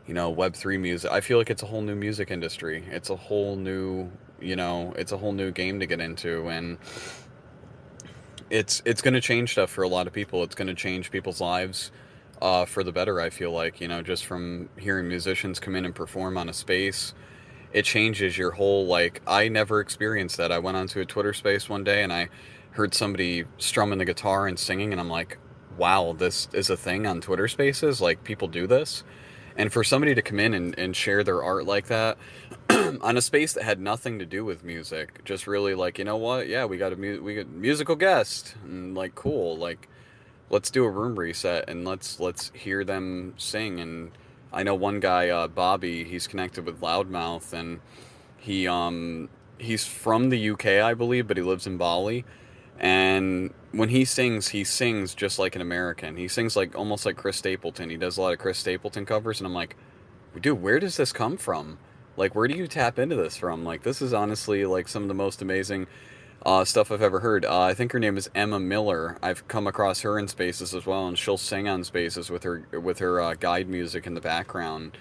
Web3 music, I feel like it's a whole new music industry. It's a whole new, it's a whole new game to get into. And it's going to change stuff for a lot of people. It's going to change people's lives for the better, I feel like. Just from hearing musicians come in and perform on a space, it changes your whole, like, I never experienced that. I went onto a Twitter space one day and I heard somebody strumming the guitar and singing, and I'm like, wow, this is a thing on Twitter spaces? Like, people do this? And for somebody to come in and share their art like that on a space that had nothing to do with music, just really like, you know what? Yeah, we got a musical guest, and like, cool. Like, let's do a room reset and let's hear them sing. And I know one guy, Bobby, he's connected with Loudmouth, and he's from the UK, I believe, but he lives in Bali. And when he sings just like an American. He sings like almost like Chris Stapleton. He does a lot of Chris Stapleton covers, and I'm like, dude, where does this come from? Like, where do you tap into this from? Like, this is honestly like some of the most amazing stuff I've ever heard. I think her name is Emma Miller. I've come across her in spaces as well, and she'll sing on spaces with her guide music in the background,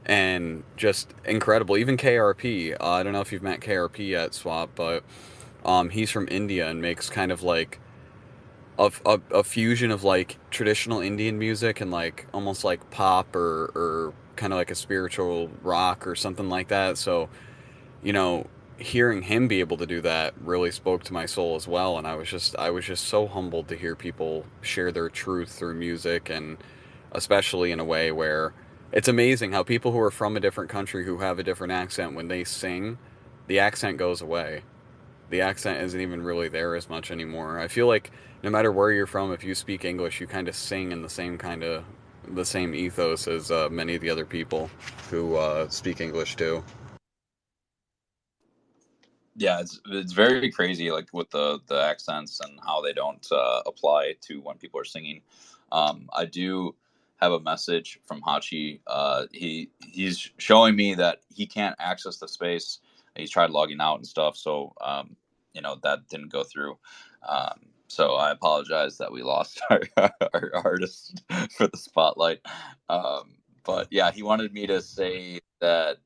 and just incredible. Even KRP. I don't know if you've met KRP yet, Swap, but he's from India and makes kind of like a fusion of like traditional Indian music and like almost like pop, or kind of like a spiritual rock or something like that. So, you know, hearing him be able to do that really spoke to my soul as well. And I was just so humbled to hear people share their truth through music, and especially in a way where It's amazing how people who are from a different country who have a different accent, when they sing, the accent goes away. The accent isn't even really there as much anymore. I feel like no matter where you're from, if you speak English, you kind of sing in the same ethos as many of the other people who speak English too. Yeah, it's very crazy, like with the accents and how they don't apply to when people are singing. I do have a message from Hachi. He's showing me that he can't access the space. He's tried logging out and stuff, so that didn't go through. So I apologize that we lost our artist for the spotlight. But yeah, he wanted me to say that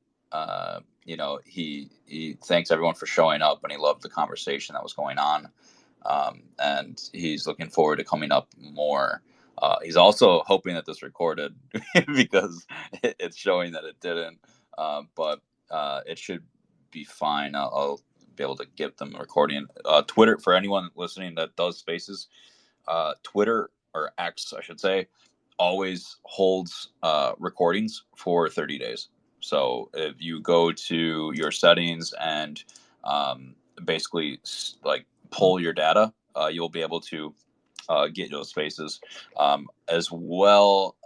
he thanks everyone for showing up, and he loved the conversation that was going on, and he's looking forward to coming up more. He's also hoping that this recorded because it's showing that it didn't, but it should be fine. I'll be able to give them a recording. Twitter, for anyone listening that does spaces, Twitter, or X, I should say, always holds recordings for 30 days. So if you go to your settings and basically like pull your data, you'll be able to get those spaces as well.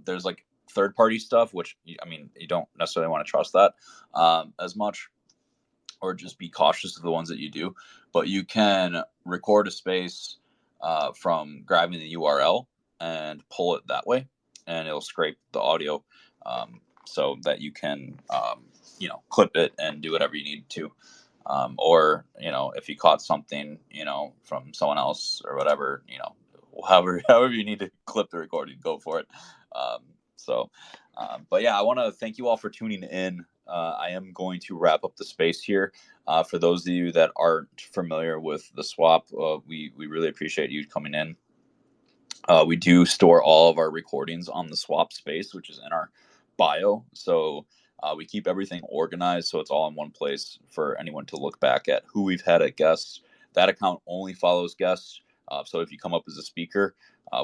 There's like third party stuff, which I mean, you don't necessarily want to trust that as much, or just be cautious of the ones that you do. But you can record a space from grabbing the URL and pull it that way, and it'll scrape the audio so that you can, clip it and do whatever you need to. Or, if you caught something, from someone else or whatever, however you need to clip the recording, go for it. Um, so, but yeah, I want to thank you all for tuning in. I am going to wrap up the space here. For those of you that aren't familiar with the swap, we really appreciate you coming in. We do store all of our recordings on the swap space, which is in our bio. So we keep everything organized, so it's all in one place for anyone to look back at who we've had as guests. That account only follows guests. So if you come up as a speaker,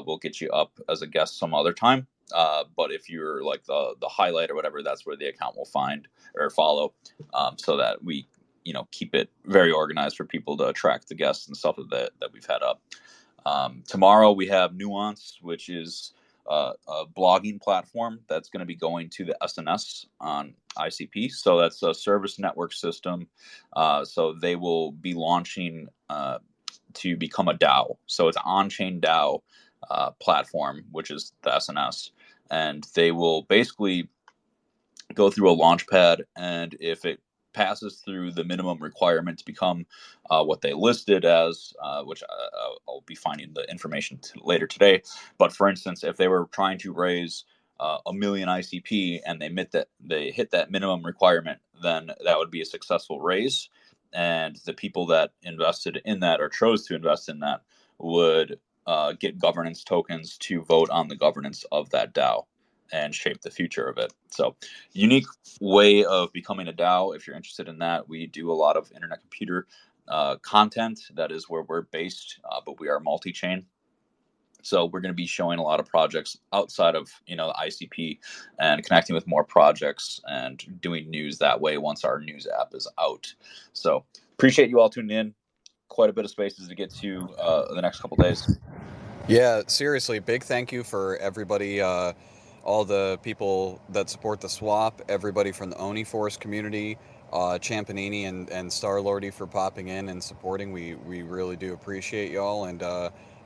we'll get you up as a guest some other time. But if you're like the highlight or whatever, that's where the account will find or follow, so that we keep it very organized for people to track the guests and stuff that we've had up. Tomorrow we have Nuance, which is a blogging platform that's going to be going to the SNS on ICP. So that's a service network system. So they will be launching to become a DAO. So it's an on-chain DAO platform, which is the SNS. And they will basically go through a launch pad, and if it passes through the minimum requirement to become what they listed as, which I'll be finding the information later today. But for instance, if they were trying to raise a million ICP and they hit that minimum requirement, then that would be a successful raise, and the people that invested in that or chose to invest in that would get governance tokens to vote on the governance of that DAO and shape the future of it. So, unique way of becoming a DAO. If you're interested in that, we do a lot of internet computer content. That is where we're based, but we are multi-chain. So we're going to be showing a lot of projects outside of the ICP and connecting with more projects and doing news that way once our news app is out. So appreciate you all tuning in. Quite a bit of spaces to get to the next couple days. Yeah, seriously, big thank you for everybody, all the people that support the swap, everybody from the Oni Force community, Champanini and Star Lordy for popping in and supporting. We really do appreciate y'all, and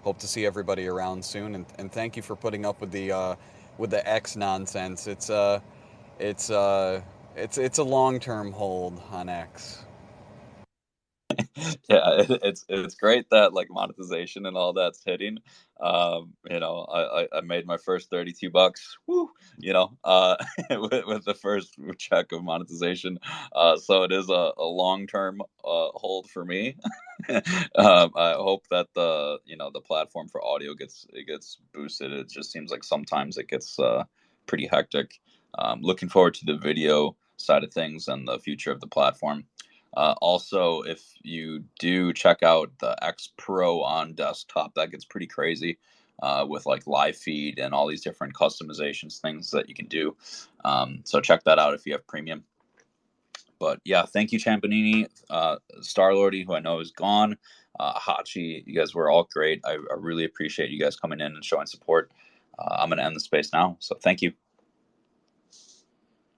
hope to see everybody around soon. And thank you for putting up with the X nonsense. It's a long term hold on X. Yeah, it's great that like monetization and all that's hitting. I made my first $32. Woo, with the first check of monetization. So it is a long term hold for me. I hope that the platform for audio gets boosted. It just seems like sometimes it gets pretty hectic. Looking forward to the video side of things and the future of the platform. Also, if you do check out the X Pro on desktop, that gets pretty crazy. with like live feed and all these different customizations, things that you can do. So check that out if you have premium. But yeah, thank you, Champanini, Star Lordy, who I know is gone, Hachi. You guys were all great. I really appreciate you guys coming in and showing support. I'm going to end the space now. So thank you.